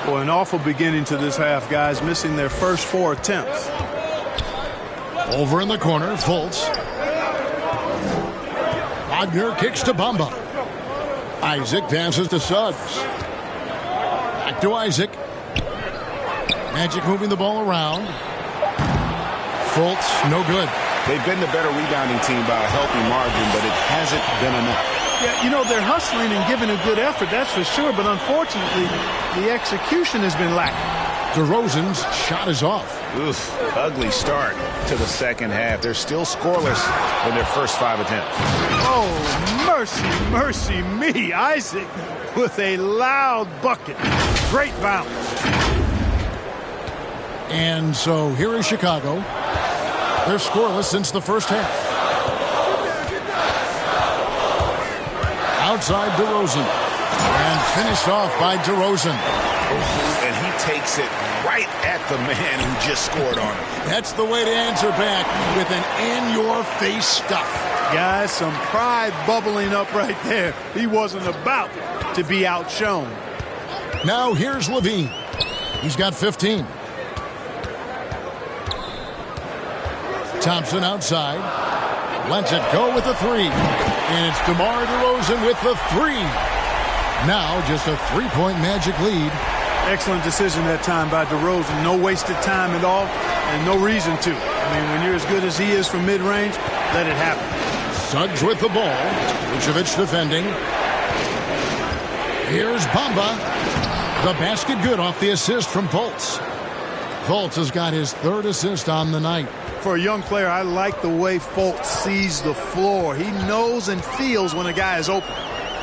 Well, an awful beginning to this half, guys, missing their first 4 attempts. Over in the corner, Fultz. Wagner kicks to Bamba. Isaac passes to Suggs. Back to Isaac. Magic moving the ball around. Fultz, no good. They've been the better rebounding team by a healthy margin, but it hasn't been enough. Yeah, you know, they're hustling and giving a good effort, that's for sure, but unfortunately, the execution has been lacking. DeRozan's shot is off. Oof, ugly start to the second half. They're still scoreless in their first 5 attempts. Oh, mercy, mercy me. Isaac with a loud bucket. Great bounce. And so here is Chicago. They're scoreless since the first half. Outside DeRozan. And finished off by DeRozan. And he takes it right at the man who just scored on him. That's the way to answer back, with an in-your-face stuff. Guys, some pride bubbling up right there. He wasn't about to be outshone. Now here's Levine. He's got 15. Thompson outside. Lets it go with the 3. And it's DeMar DeRozan with the 3. Now just a 3-point Magic lead. Excellent decision that time by DeRozan. No wasted time at all, and no reason to. I mean, when you're as good as he is from mid-range, let it happen. Suggs with the ball. Vucevic defending. Here's Bamba. The basket good off the assist from Fultz. Fultz has got his 3rd assist on the night. For a young player, I like the way Fultz sees the floor. He knows and feels when a guy is open.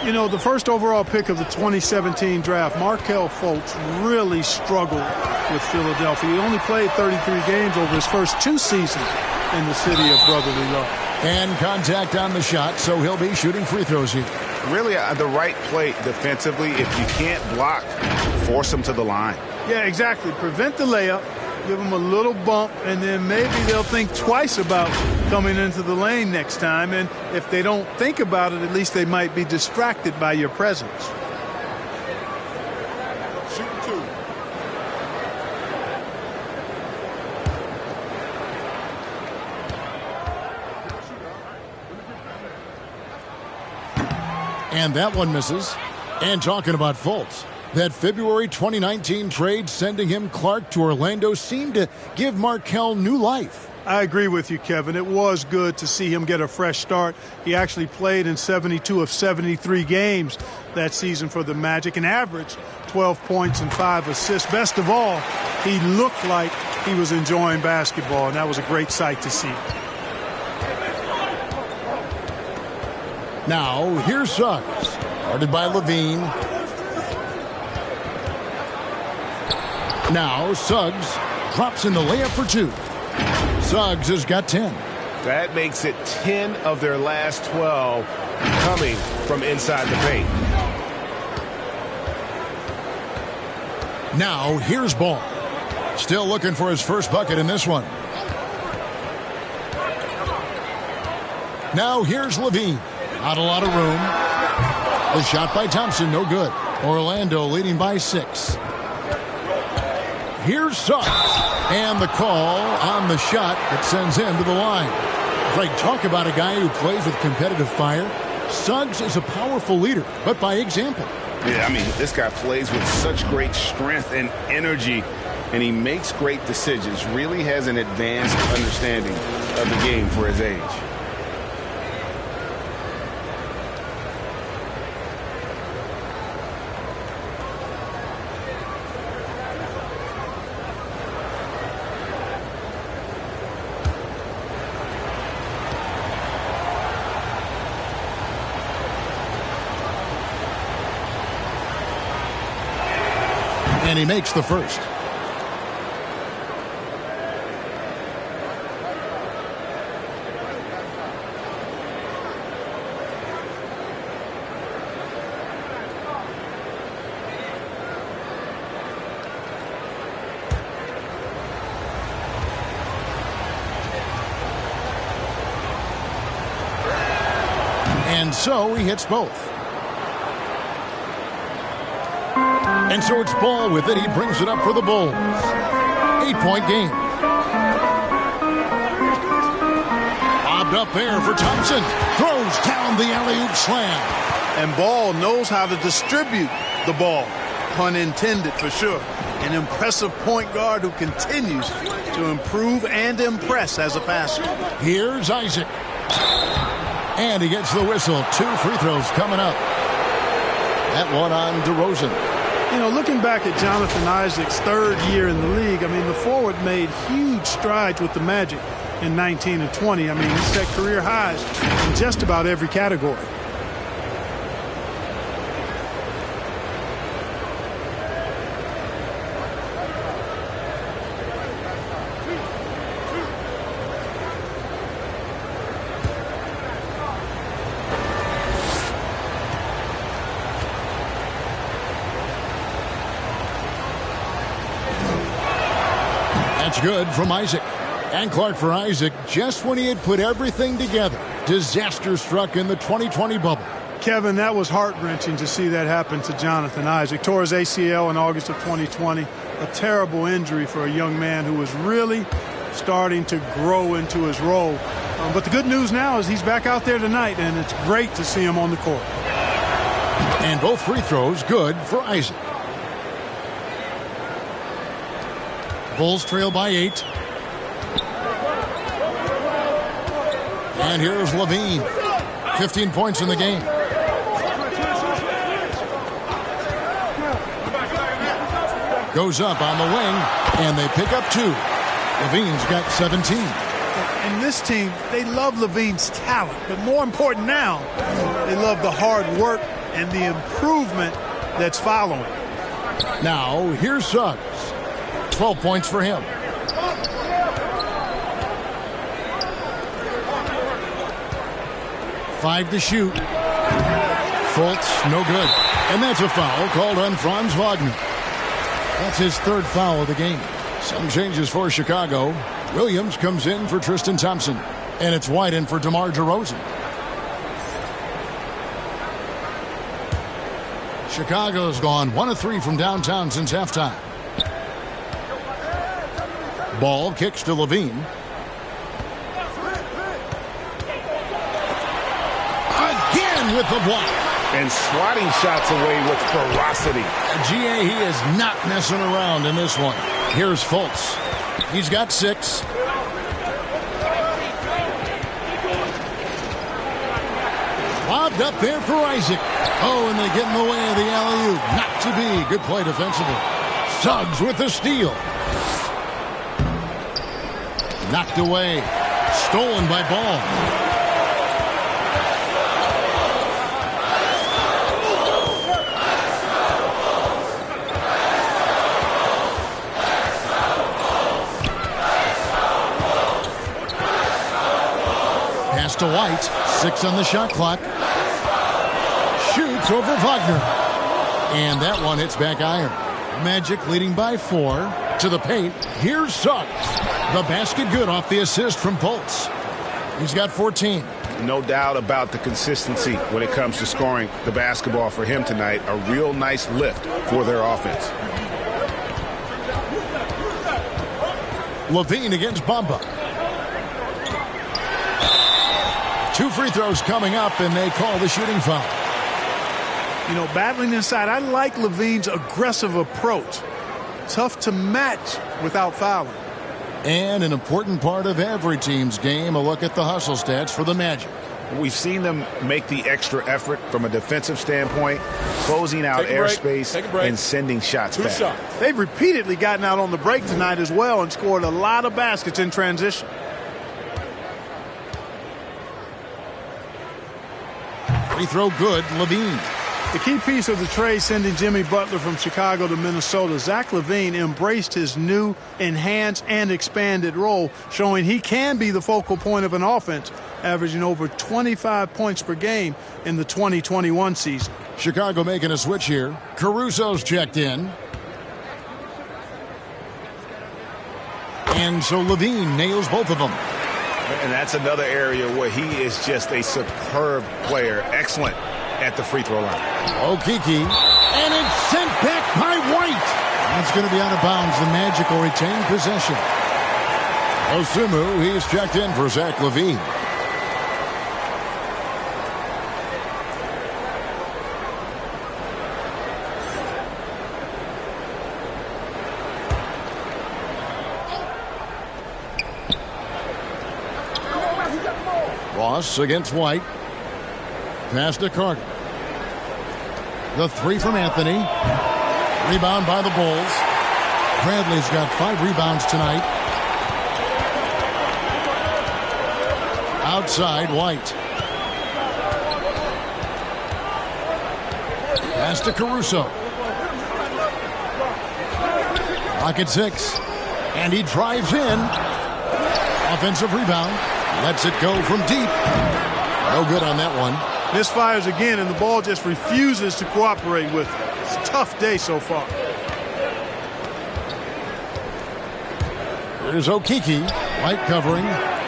You know, the first overall pick of the 2017 draft, Markelle Fultz really struggled with Philadelphia. He only played 33 games over his first 2 seasons in the city of brotherly love. And contact on the shot, so he'll be shooting free throws here. Really, the right play defensively. If you can't block, force him to the line. Yeah, exactly. Prevent the layup, give them a little bump, and then maybe they'll think twice about coming into the lane next time. And if they don't think about it, at least they might be distracted by your presence. Shoot 2. And that one misses. And talking about Fultz, That February 2019 trade sending him Clark to Orlando seemed to give Markelle new life. I agree with you, Kevin. It was good to see him get a fresh start. He actually played in 72 of 73 games that season for the Magic and averaged 12 points and 5 assists. Best of all, he looked like he was enjoying basketball, and that was a great sight to see. Now, here's Suggs. Guarded by Levine. Now, Suggs drops in the layup for 2. Suggs has got 10. That makes it 10 of their last 12 coming from inside the paint. Now, here's Ball. Still looking for his first bucket in this one. Now, here's Levine. Not a lot of room. The shot by Thompson, no good. Orlando leading by 6. Here's Suggs. And the call on the shot that sends him to the line. Greg, talk about a guy who plays with competitive fire. Suggs is a powerful leader, but by example. Yeah, I mean, this guy plays with such great strength and energy, and he makes great decisions. Really has an advanced understanding of the game for his age. And he makes the first. And so he hits both. And so it's Ball with it. He brings it up for the Bulls. 8-point game. Lobbed up there for Thompson. Throws down the alley-oop slam. And Ball knows how to distribute the ball. Pun intended for sure. An impressive point guard who continues to improve and impress as a passer. Here's Isaac. And he gets the whistle. 2 free throws coming up. That one on DeRozan. You know, looking back at Jonathan Isaac's third year in the league, I mean, the forward made huge strides with the Magic in 19 and 20. I mean, he set career highs in just about every category. Good from Isaac. And Clark for Isaac just when he had put everything together. Disaster struck in the 2020 bubble. Kevin, that was heart-wrenching to see that happen to Jonathan Isaac. Tore his ACL in August of 2020. A terrible injury for a young man who was really starting to grow into his role. But the good news now is he's back out there tonight, and it's great to see him on the court. And both free throws good for Isaac. Bulls trail by 8. And here's Levine. 15 points in the game. Goes up on the wing, and they pick up 2. Levine's got 17. And this team, they love Levine's talent, but more important now, they love the hard work and the improvement that's following. Now, here's Suggs. 12 points for him. Five to shoot. Fultz, no good. And that's a foul called on Franz Wagner. That's his third foul of the game. Some changes for Chicago. Williams comes in for Tristan Thompson. And it's White in for DeMar DeRozan. Chicago's gone 1 of 3 from downtown since halftime. Ball kicks to Levine. Again with the block. And swatting shots away with ferocity. GA, he is not messing around in this one. Here's Fultz. He's got 6. Lobbed up there for Isaac. Oh, and they get in the way of the alley-oop. Not to be. Good play defensively. Suggs with the steal. Knocked away. Stolen by Ball. Pass to White. 6 on the shot clock. Shoots over Wagner. And that one hits back iron. Magic leading by 4. To the paint. Here's Suggs. The basket good off the assist from Fultz. He's got 14. No doubt about the consistency when it comes to scoring the basketball for him tonight. A real nice lift for their offense. Levine against Bamba. 2 free throws coming up, and they call the shooting foul. You know, battling inside, I like Levine's aggressive approach. Tough to match without fouling. And an important part of every team's game, a look at the hustle stats for the Magic. We've seen them make the extra effort from a defensive standpoint, closing out airspace and sending shots back. They've repeatedly gotten out on the break tonight as well and scored a lot of baskets in transition. Free throw good, Levine. The key piece of the trade sending Jimmy Butler from Chicago to Minnesota, Zach LaVine embraced his new, enhanced, and expanded role, showing he can be the focal point of an offense, averaging over 25 points per game in the 2021 season. Chicago making a switch here. Caruso's checked in. And so LaVine nails both of them. And that's another area where he is just a superb player. Excellent at the free throw line. Okeke, and it's sent back by White. That's going to be out of bounds. The Magic will retain possession. Osumu, he's checked in for Zach LaVine. Ross against White. Pass to Carter. The 3 from Anthony. Rebound by the Bulls. Bradley's got 5 rebounds tonight. Outside, White. Pass to Caruso. Pocket 6. And he drives in. Offensive rebound. Lets it go from deep. No good on that one. Misfires again, and the ball just refuses to cooperate with it. It's a tough day so far. Here's Okeke. White covering.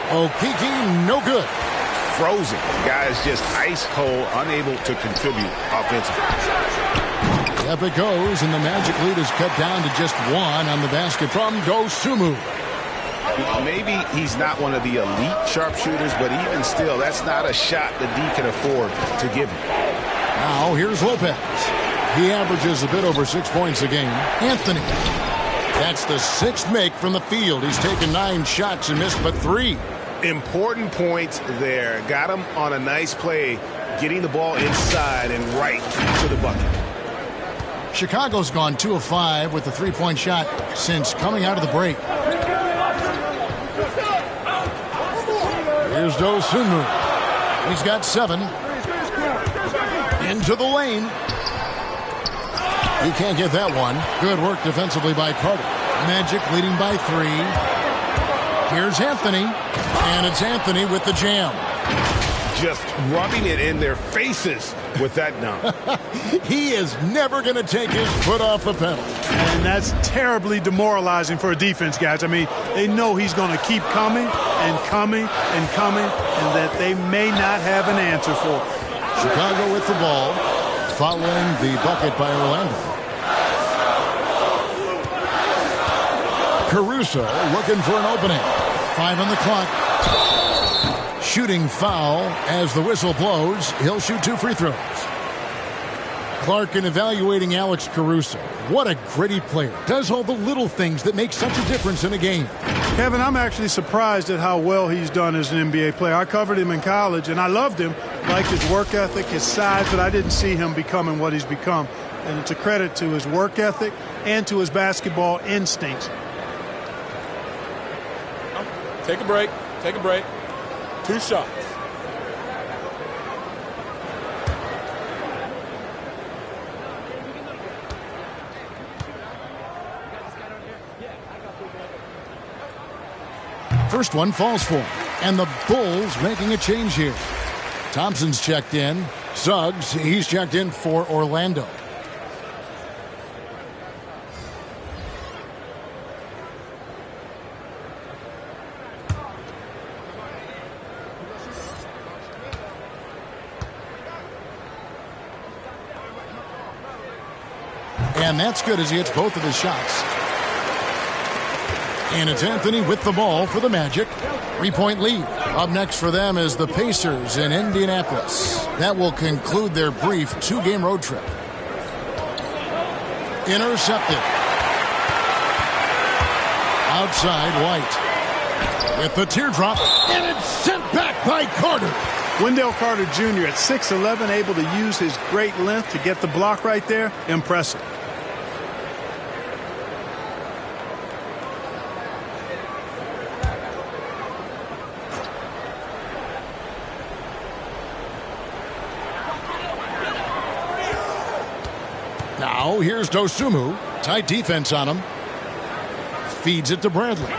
Okeke, no good. Frozen. Guys just ice cold, unable to contribute offensively. Up it goes, and the Magic lead is cut down to just 1 on the basket from Dosunmu. Maybe he's not one of the elite sharpshooters, but even still, that's not a shot that D can afford to give him. Now, here's Lopez. He averages a bit over 6 points a game. Anthony. That's the 6th make from the field. He's taken 9 shots and missed but 3. Important points there. Got him on a nice play, getting the ball inside and right to the bucket. Chicago's gone 2 of 5 with the 3-point shot since coming out of the break. Here's Dosunmu. He's got 7. Into the lane. He can't get that one. Good work defensively by Carter. Magic leading by 3. Here's Anthony. And it's Anthony with the jam. Just rubbing it in their faces with that dunk. He is never going to take his foot off the pedal. And that's terribly demoralizing for a defense, guys. I mean, they know he's going to keep coming and coming and coming, and that they may not have an answer for it. Chicago with the ball, following the bucket by Orlando. Caruso looking for an opening. 5 on the clock. Shooting foul as the whistle blows. He'll shoot 2 free throws. Clark, in evaluating Alex Caruso, what a gritty player. Does all the little things that make such a difference in a game. Kevin, I'm actually surprised at how well he's done as an NBA player. I covered him in college, and I loved him. Liked his work ethic, his size, but I didn't see him becoming what he's become. And it's a credit to his work ethic and to his basketball instincts. Take a break. Take a break. 2 shots. First one falls for him. And the Bulls making a change here. Thompson's checked in. Suggs, he's checked in for Orlando. And that's good as he hits both of his shots. And it's Anthony with the ball for the Magic. 3-point lead. Up next for them is the Pacers in Indianapolis. That will conclude their brief 2-game road trip. Intercepted. Outside White. With the teardrop. And it's sent back by Carter. Wendell Carter Jr. at 6'11", able to use his great length to get the block right there. Impressive. Now, here's Dosunmu. Tight defense on him. Feeds it to Bradley.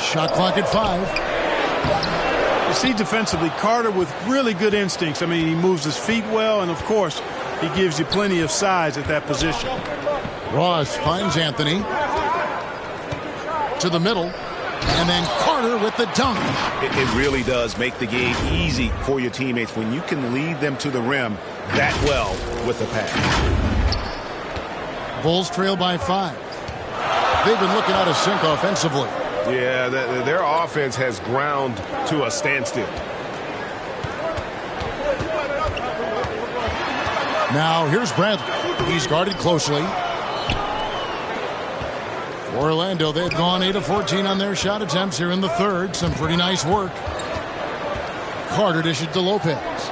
Shot clock at 5. You see defensively, Carter with really good instincts. I mean, he moves his feet well, and of course, he gives you plenty of size at that position. Ross finds Anthony. To the middle. And then Carter with the dunk. It really does make the game easy for your teammates when you can lead them to the rim that well with the pass. Bulls trail by 5. They've been looking out of sync offensively. Yeah, their offense has ground to a standstill. Now here's Bradley. He's guarded closely. Orlando, they've gone 8 of 14 on their shot attempts here in the third. Some pretty nice work. Carter dished to Lopez.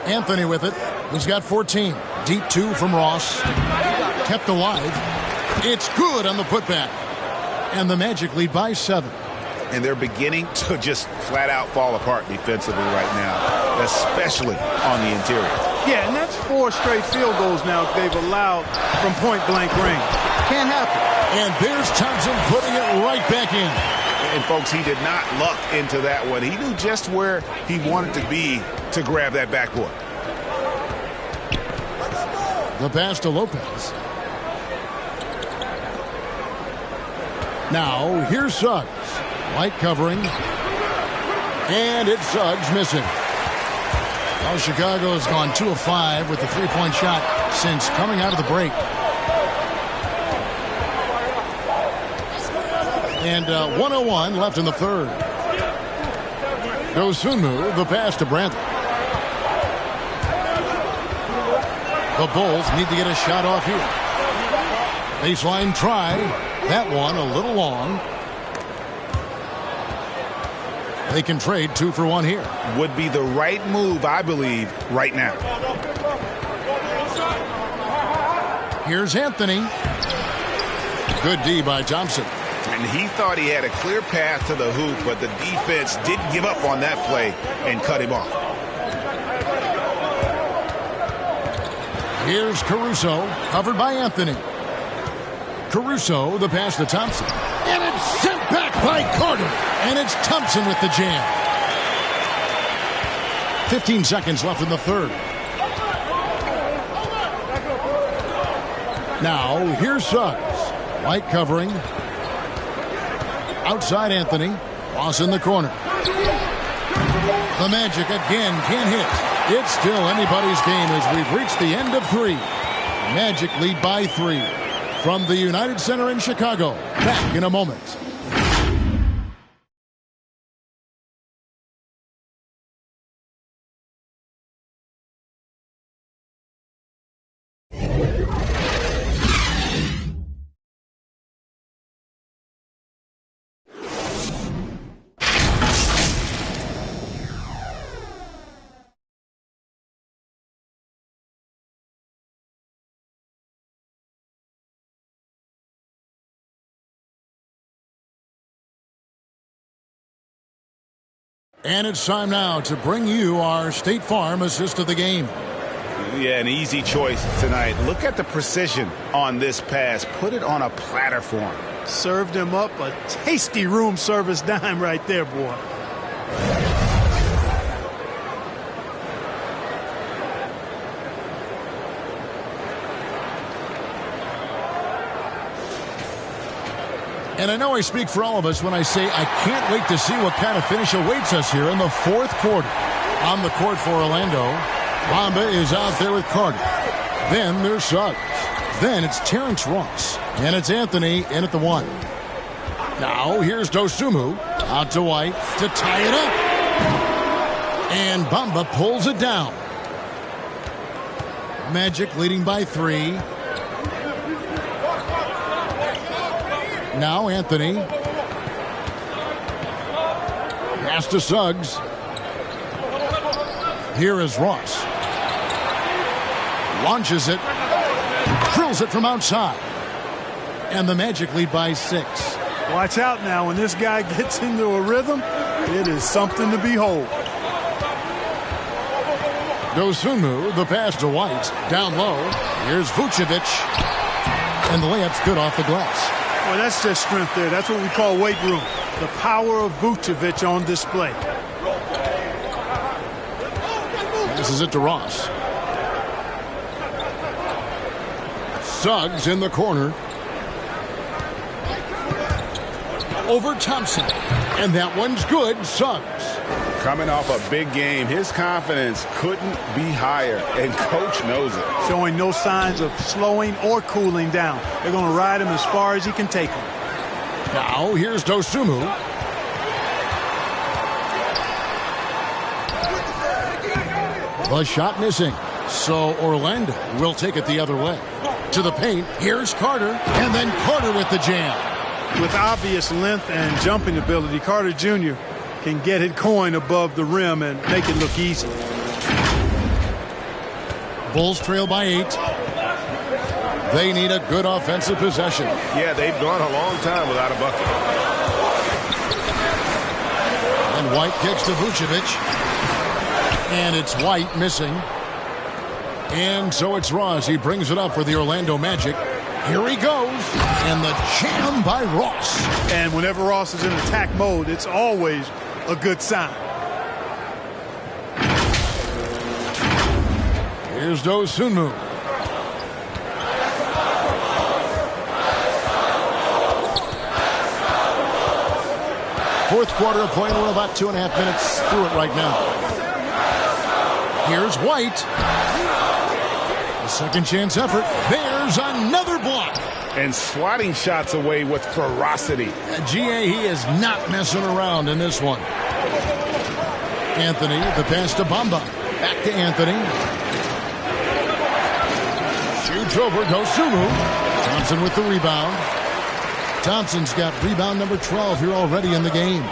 Anthony with it. He's got 14. Deep 2 from Ross. Kept alive. It's good on the putback. And the Magic lead by 7. And they're beginning to just flat out fall apart defensively right now, especially on the interior. Yeah, and that's 4 straight field goals now they've allowed from point-blank range. Can't happen. And there's Thompson putting it right back in. And, folks, he did not luck into that one. He knew just where he wanted to be to grab that backboard. The pass to Lopez. Now, here's Suggs. White covering. And it's Suggs missing. Well, Chicago has gone 2 of 5 with the 3-point shot since coming out of the break. And 1:01 left in the third. Dosunmu, the pass to Bradley. The Bulls need to get a shot off here. Baseline try. That one a little long. They can trade 2 for 1 here. Would be the right move, I believe, right now. Here's Anthony. Good D by Thompson. And he thought he had a clear path to the hoop, but the defense didn't give up on that play and cut him off. Here's Caruso, covered by Anthony. Caruso, the pass to Thompson. And it's sent back by Carter. And it's Thompson with the jam. 15 seconds left in the third. Now, here's Suggs. White covering. Outside Anthony. Ross in the corner. The Magic again can't hit. It's still anybody's game as we've reached the end of 3. Magic lead by 3. From the United Center in Chicago. Back in a moment. And it's time now to bring you our State Farm assist of the game. Yeah, an easy choice tonight. Look at the precision on this pass. Put it on a platter for him. Served him up a tasty room service dime right there, boy. And I know I speak for all of us when I say I can't wait to see what kind of finish awaits us here in the fourth quarter. On the court for Orlando, Bamba is out there with Carter. Then there's Suggs. Then it's Terrence Ross. And it's Anthony in at the 1. Now here's Dosunmu. Out to White to tie it up. And Bamba pulls it down. Magic leading by 3. Now Anthony. Pass to Suggs. Here is Ross. Launches it. Drills it from outside. And the Magic lead by 6. Watch out now. When this guy gets into a rhythm, it is something to behold. Dosunmu, the pass to White. Down low. Here's Vucevic. And the layup's good off the glass. Well, that's just strength there. That's what we call weight room. The power of Vucevic on display. Passes it to Ross. Suggs in the corner. Over Thompson. And that one's good. Suggs. Coming off a big game, his confidence couldn't be higher, and coach knows it. Showing no signs of slowing or cooling down. They're going to ride him as far as he can take him. Now here's Dosunmu. The shot missing. So Orlando will take it the other way. To the paint. Here's Carter. And then Carter with the jam. With obvious length and jumping ability, Carter Jr. can get it going above the rim and make it look easy. Bulls trail by 8. They need a good offensive possession. Yeah, they've gone a long time without a bucket. And White kicks to Vucevic. And it's White missing. And so it's Ross. He brings it up for the Orlando Magic. Here he goes. And the jam by Ross. And whenever Ross is in attack mode, it's always a good sign. Here's Dosunmu. Fourth quarter of play. We're about 2.5 minutes through it right now. Here's White. A second chance effort. There's another block. And swatting shots away with ferocity. GA, he is not messing around in this one. Anthony, the pass to Bamba. Back to Anthony. Shoots over Dosunmu. Thompson with the rebound. Thompson's got rebound number 12 here already in the game.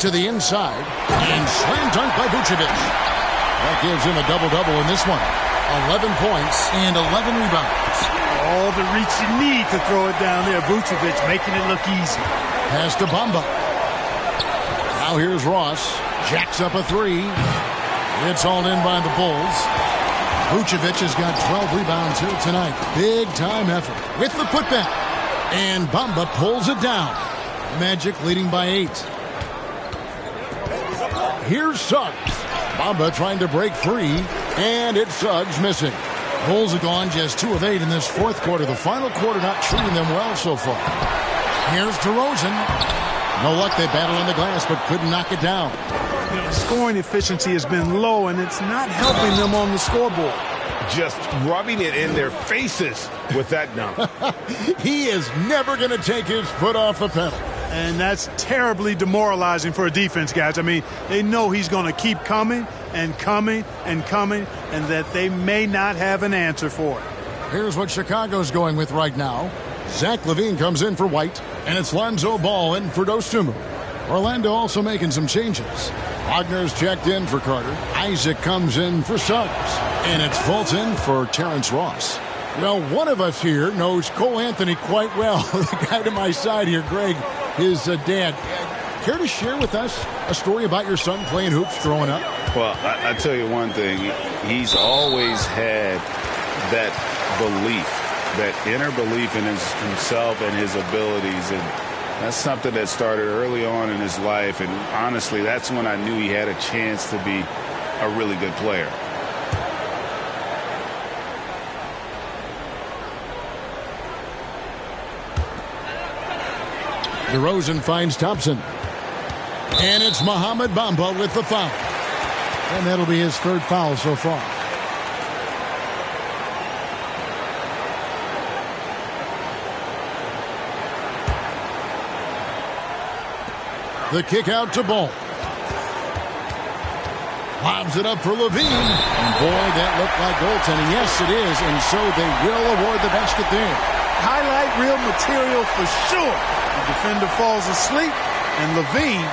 To the inside. And slam dunk by Vucevic. That gives him a double-double in this one. 11 points and 11 rebounds. All the reach you need to throw it down there. Vucevic making it look easy. Pass to Bamba. Now here's Ross. Jacks up a 3. It's hauled in by the Bulls. Vucevic has got 12 rebounds here tonight. Big time effort with the putback. And Bamba pulls it down. Magic leading by 8. Here's Suggs. Bamba trying to break free. And it's Suggs missing. Bulls have gone just 2 of 8 in this fourth quarter. The final quarter not treating them well so far. Here's DeRozan. No luck. They battled on the glass but couldn't knock it down. Scoring efficiency has been low, and it's not helping them on the scoreboard. Just rubbing it in their faces with that dunk. He is never going to take his foot off the pedal. And that's terribly demoralizing for a defense, guys. I mean, they know he's going to keep coming and coming and coming, and that they may not have an answer for it. Here's what Chicago's going with right now. Zach LaVine comes in for White, and it's Lonzo Ball in for Dosunmu. Orlando also making some changes. Wagner's checked in for Carter. Isaac comes in for Suggs. And it's Fulton for Terrence Ross. Well, one of us here knows Cole Anthony quite well. The guy to my side here, Greg, his dad. Care to share with us a story about your son playing hoops growing up? Well, I tell you one thing. He's always had that belief, that inner belief in himself and his abilities. And that's something that started early on in his life. And honestly, that's when I knew he had a chance to be a really good player. DeRozan finds Thompson. And it's Mohamed Bamba with the foul. And that'll be his third foul so far. The kick out to Ball. Lobs it up for Levine. And boy, that looked like goaltending. Yes, it is. And so they will award the basket there. Highlight reel material for sure. The defender falls asleep, and Levine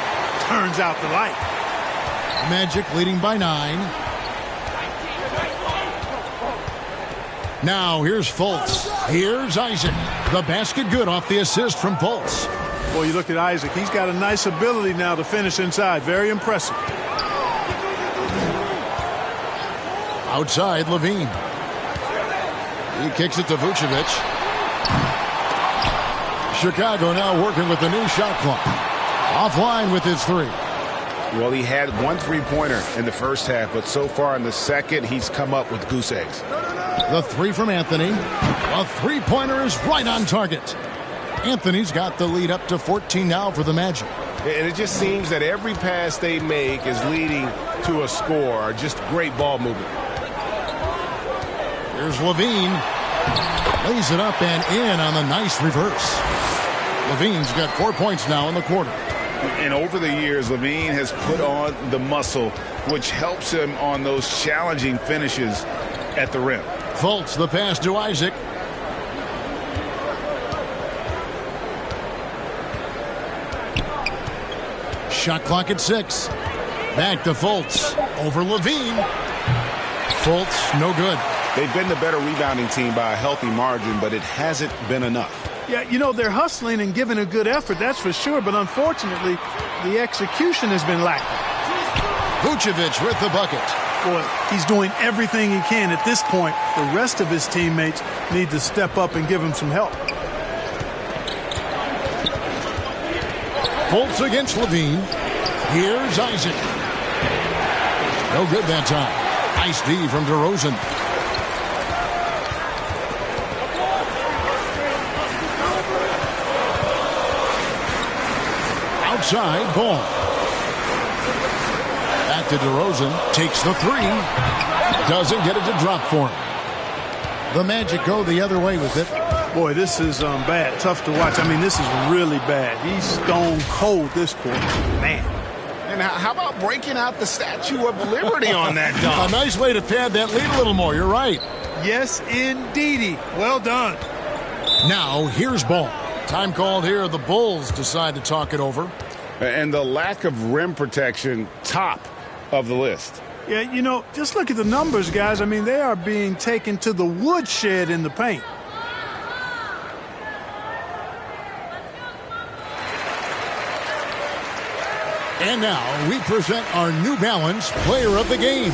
turns out the light. Magic leading by 9. Now here's Fultz. Here's Isaac. The basket good off the assist from Fultz. Boy, you look at Isaac. He's got a nice ability now to finish inside. Very impressive. Outside, Levine. He kicks it to Vucevic. Chicago now working with the new shot clock. Offline with his 3. Well, he had 1 3-pointer in the first half, but so far in the second, he's come up with goose eggs. The 3 from Anthony. A 3-pointer is right on target. Anthony's got the lead up to 14 now for the Magic. And it just seems that every pass they make is leading to a score. Just great ball movement. Here's Levine. Lays it up and in on the nice reverse. Levine's got 4 points now in the quarter. And over the years, Levine has put on the muscle, which helps him on those challenging finishes at the rim. Fultz, the pass to Isaac. Shot clock at 6. Back to Fultz. Over Levine. Fultz, no good. They've been the better rebounding team by a healthy margin, but it hasn't been enough. Yeah, you know, they're hustling and giving a good effort, that's for sure. But unfortunately, the execution has been lacking. Vucevic with the bucket. Boy, he's doing everything he can at this point. The rest of his teammates need to step up and give him some help. Fultz against Levine. Here's Isaac. No good that time. Nice D from DeRozan. Outside, Ball. Back to DeRozan. Takes the 3. Doesn't get it to drop for him. The Magic go the other way with it. Boy, this is bad. Tough to watch. I mean, this is really bad. He's stone cold this quarter. Man. And how about breaking out the Statue of Liberty on that dunk? A nice way to pad that lead a little more. You're right. Yes, indeedy. Well done. Now, here's Ball. Time called here. The Bulls decide to talk it over. And the lack of rim protection, top of the list. Yeah, you know, just look at the numbers, guys. I mean, they are being taken to the woodshed in the paint. And now we present our New Balance Player of the Game,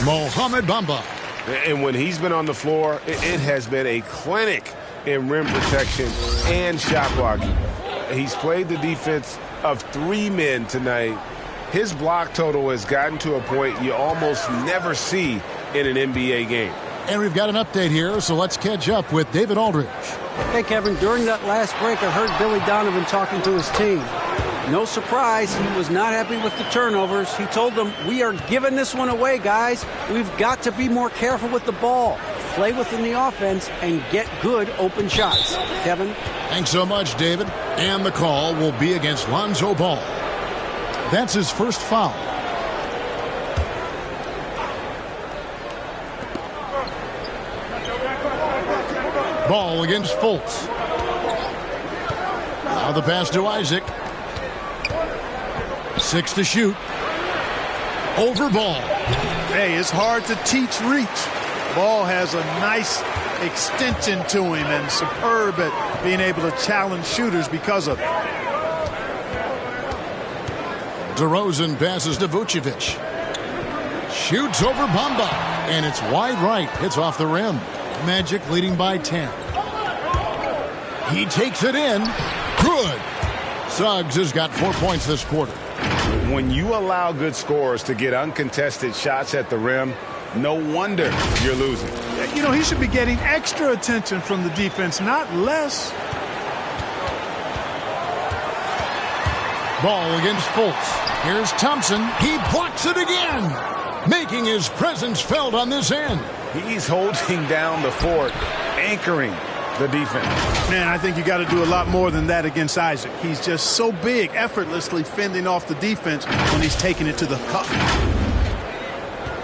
Mohamed Bamba. And when he's been on the floor, it has been a clinic in rim protection and shot blocking. He's played the defense of 3 men tonight. His block total has gotten to a point you almost never see in an NBA game. And we've got an update here, so let's catch up with David Aldridge. Hey, Kevin, during that last break, I heard Billy Donovan talking to his team. No surprise, he was not happy with the turnovers. He told them, we are giving this one away, guys. We've got to be more careful with the ball, play within the offense, and get good open shots. Kevin? Thanks so much, David. And the call will be against Lonzo Ball. That's his first foul. Ball against Fultz. Now the pass to Isaac. 6 to shoot. Over Ball. Hey, it's hard to teach reach. Ball has a nice extension to him and superb at being able to challenge shooters because of it. DeRozan passes to Vucevic. Shoots over Bamba, and it's wide right. Hits off the rim. Magic leading by 10. He takes it in. Good. Suggs has got 4 points this quarter. When you allow good scorers to get uncontested shots at the rim, no wonder you're losing. You know, he should be getting extra attention from the defense, not less. Ball against Fultz. Here's Thompson. He blocks it again, making his presence felt on this end. He's holding down the fort, anchoring the defense. Man, I think you got to do a lot more than that against Isaac. He's just so big, effortlessly fending off the defense when he's taking it to the cup.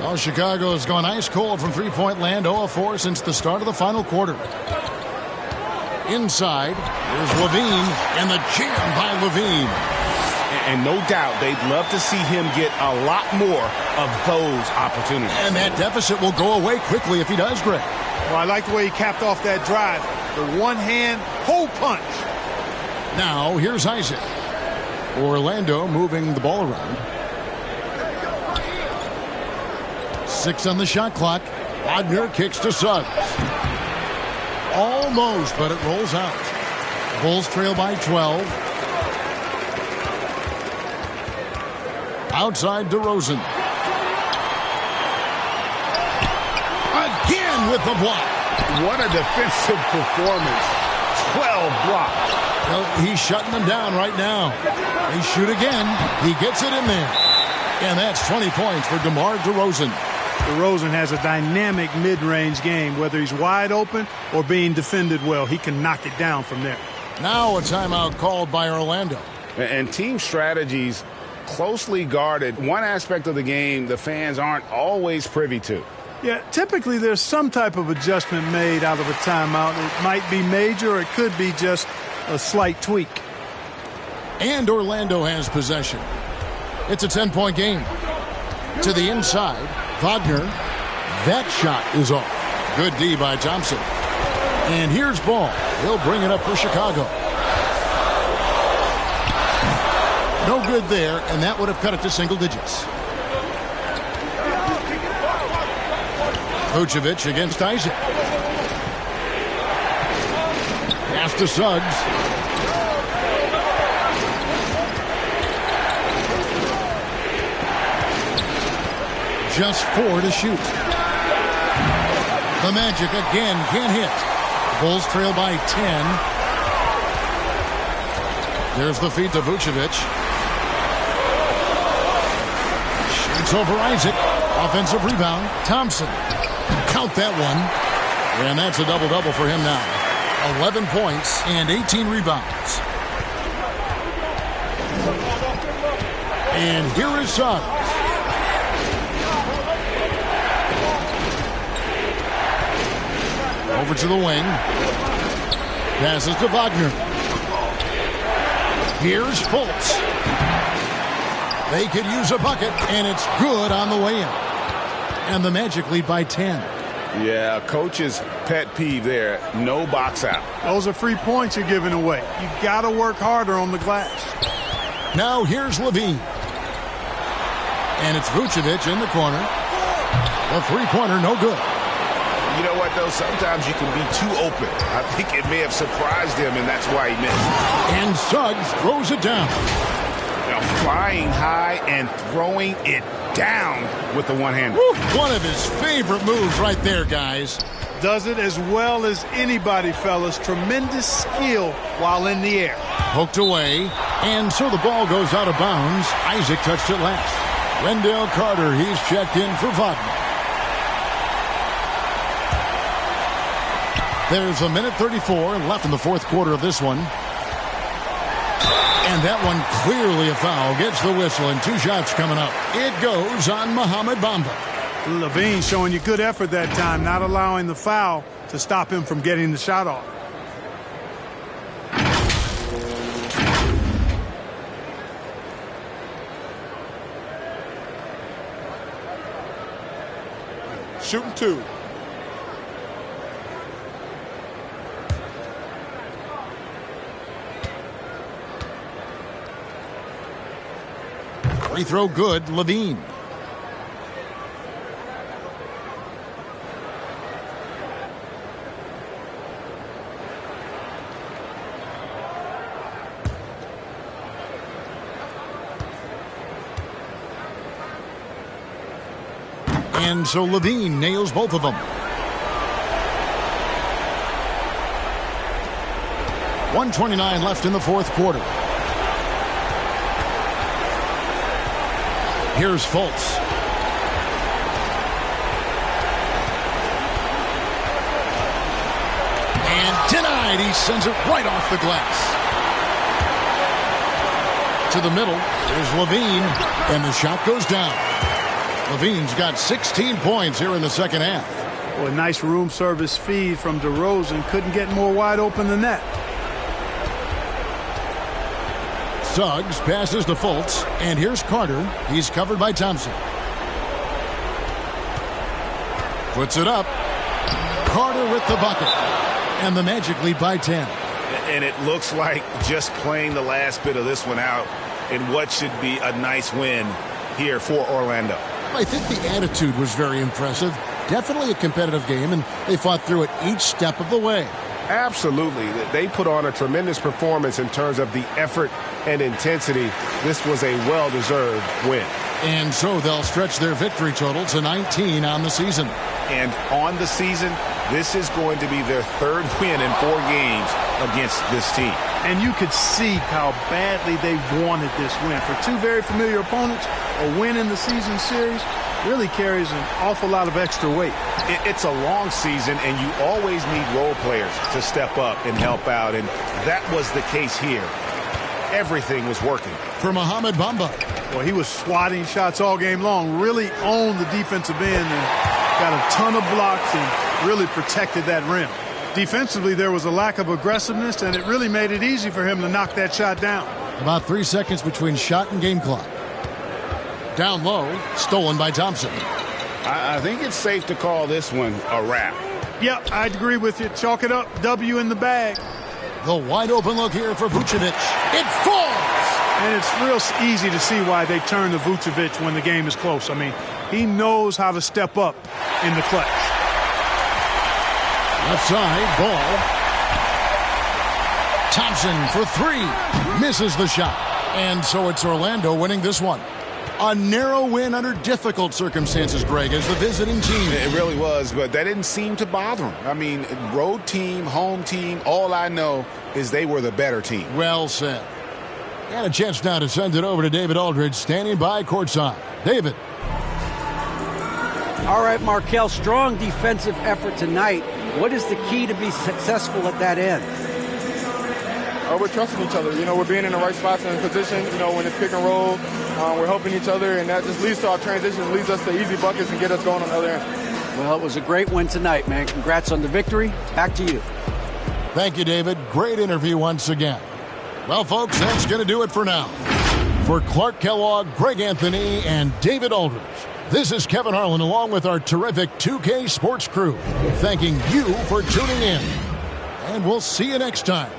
Well, Chicago has gone ice cold from three-point land, 0 of 4 since the start of the final quarter. Inside, here's Levine, and the jam by Levine. And no doubt they'd love to see him get a lot more of those opportunities. And that deficit will go away quickly if he does, Greg. Well, I like the way he capped off that drive. The one-hand hole punch. Now, here's Isaac. Orlando moving the ball around. 6 on the shot clock. Wagner kicks to Suggs. Almost, but it rolls out. Bulls trail by 12. Outside DeRozan. Again with the block. What a defensive performance. 12 blocks. Well, he's shutting them down right now. They shoot again. He gets it in there. And that's 20 points for DeMar DeRozan. DeRozan has a dynamic mid-range game. Whether he's wide open or being defended well, he can knock it down from there. Now a timeout called by Orlando. And team strategies closely guarded. One aspect of the game the fans aren't always privy to. Yeah, typically there's some type of adjustment made out of a timeout. It might be major, or it could be just a slight tweak. And Orlando has possession. It's a 10-point game. To the inside, Wagner. That shot is off. Good D by Thompson. And here's Ball. He'll bring it up for Chicago. No good there, and that would have cut it to single digits. Vucevic against Isaac. Pass to Suggs. Just 4 to shoot. The Magic again can't hit. Bulls trail by 10. There's the feed to Vucevic. Shoots over Isaac. Offensive rebound. Thompson. Count that one. And that's a double-double for him now. 11 points and 18 rebounds. And here is Suggs. Over to the wing. Passes to Wagner. Here's Fultz. They could use a bucket, and it's good on the way in. And the Magic lead by 10. Yeah, coach's pet peeve there. No box out. Those are free points you're giving away. You got to work harder on the glass. Now here's Levine. And it's Vucevic in the corner. The three-pointer, no good. You know what, though? Sometimes you can be too open. I think it may have surprised him, and that's why he missed. And Suggs throws it down. You know, flying high and throwing it down with the one-hander. One of his favorite moves right there, guys. Does it as well as anybody, fellas. Tremendous skill while in the air. Poked away, and so the ball goes out of bounds. Isaac touched it last. Wendell Carter, he's checked in for Wagner. There's a minute 34 left in the fourth quarter of this one. And that one clearly a foul. Gets the whistle, and 2 shots coming up. It goes on Mohamed Bamba. Levine showing you good effort that time, not allowing the foul to stop him from getting the shot off. Shooting 2. Free throw good, Levine. And so Levine nails both of them. 1:29 left in the fourth quarter. Here's Fultz. And denied. He sends it right off the glass. To the middle. There's Levine. And the shot goes down. Levine's got 16 points here in the second half. Well, a nice room service feed from DeRozan. Couldn't get more wide open than that. Suggs passes to Fultz, and here's Carter. He's covered by Thompson. Puts it up. Carter with the bucket. And the Magic lead by 10. And it looks like just playing the last bit of this one out in what should be a nice win here for Orlando. I think the attitude was very impressive. Definitely a competitive game, and they fought through it each step of the way. Absolutely. They put on a tremendous performance in terms of the effort and intensity. This was a well-deserved win. And so they'll stretch their victory total to 19 on the season. And on the season, this is going to be their third win in 4 games against this team. And you could see how badly they wanted this win. For two very familiar opponents, a win in the season series really carries an awful lot of extra weight. It's a long season, and you always need role players to step up and help out, and that was the case here. Everything was working. For Mohamed Bamba. Well, he was swatting shots all game long, really owned the defensive end and got a ton of blocks and really protected that rim. Defensively, there was a lack of aggressiveness, and it really made it easy for him to knock that shot down. About 3 seconds between shot and game clock. Down low, stolen by Thompson. I think it's safe to call this one a wrap. Yep, I'd agree with you. Chalk it up. W in the bag. The wide open look here for Vucevic. It falls! And it's real easy to see why they turn to Vucevic when the game is close. I mean, he knows how to step up in the clutch. Left side, ball. Thompson for 3. Misses the shot. And so it's Orlando winning this one. A narrow win under difficult circumstances, Greg, as the visiting team. It really was, but that didn't seem to bother them. I mean, road team, home team, all I know is they were the better team. Well said. And a chance now to send it over to David Aldridge, standing by courtside. David. All right, Markel, strong defensive effort tonight. What is the key to be successful at that end? We're trusting each other. You know, we're being in the right spots and position. You know, when it's pick and roll, we're helping each other, and that just leads to our transition, leads us to easy buckets and get us going on the other end. Well, it was a great win tonight, man. Congrats on the victory. Back to you. Thank you, David. Great interview once again. Well, folks, that's going to do it for now. For Clark Kellogg, Greg Anthony, and David Aldridge, this is Kevin Harlan along with our terrific 2K Sports crew, thanking you for tuning in. And we'll see you next time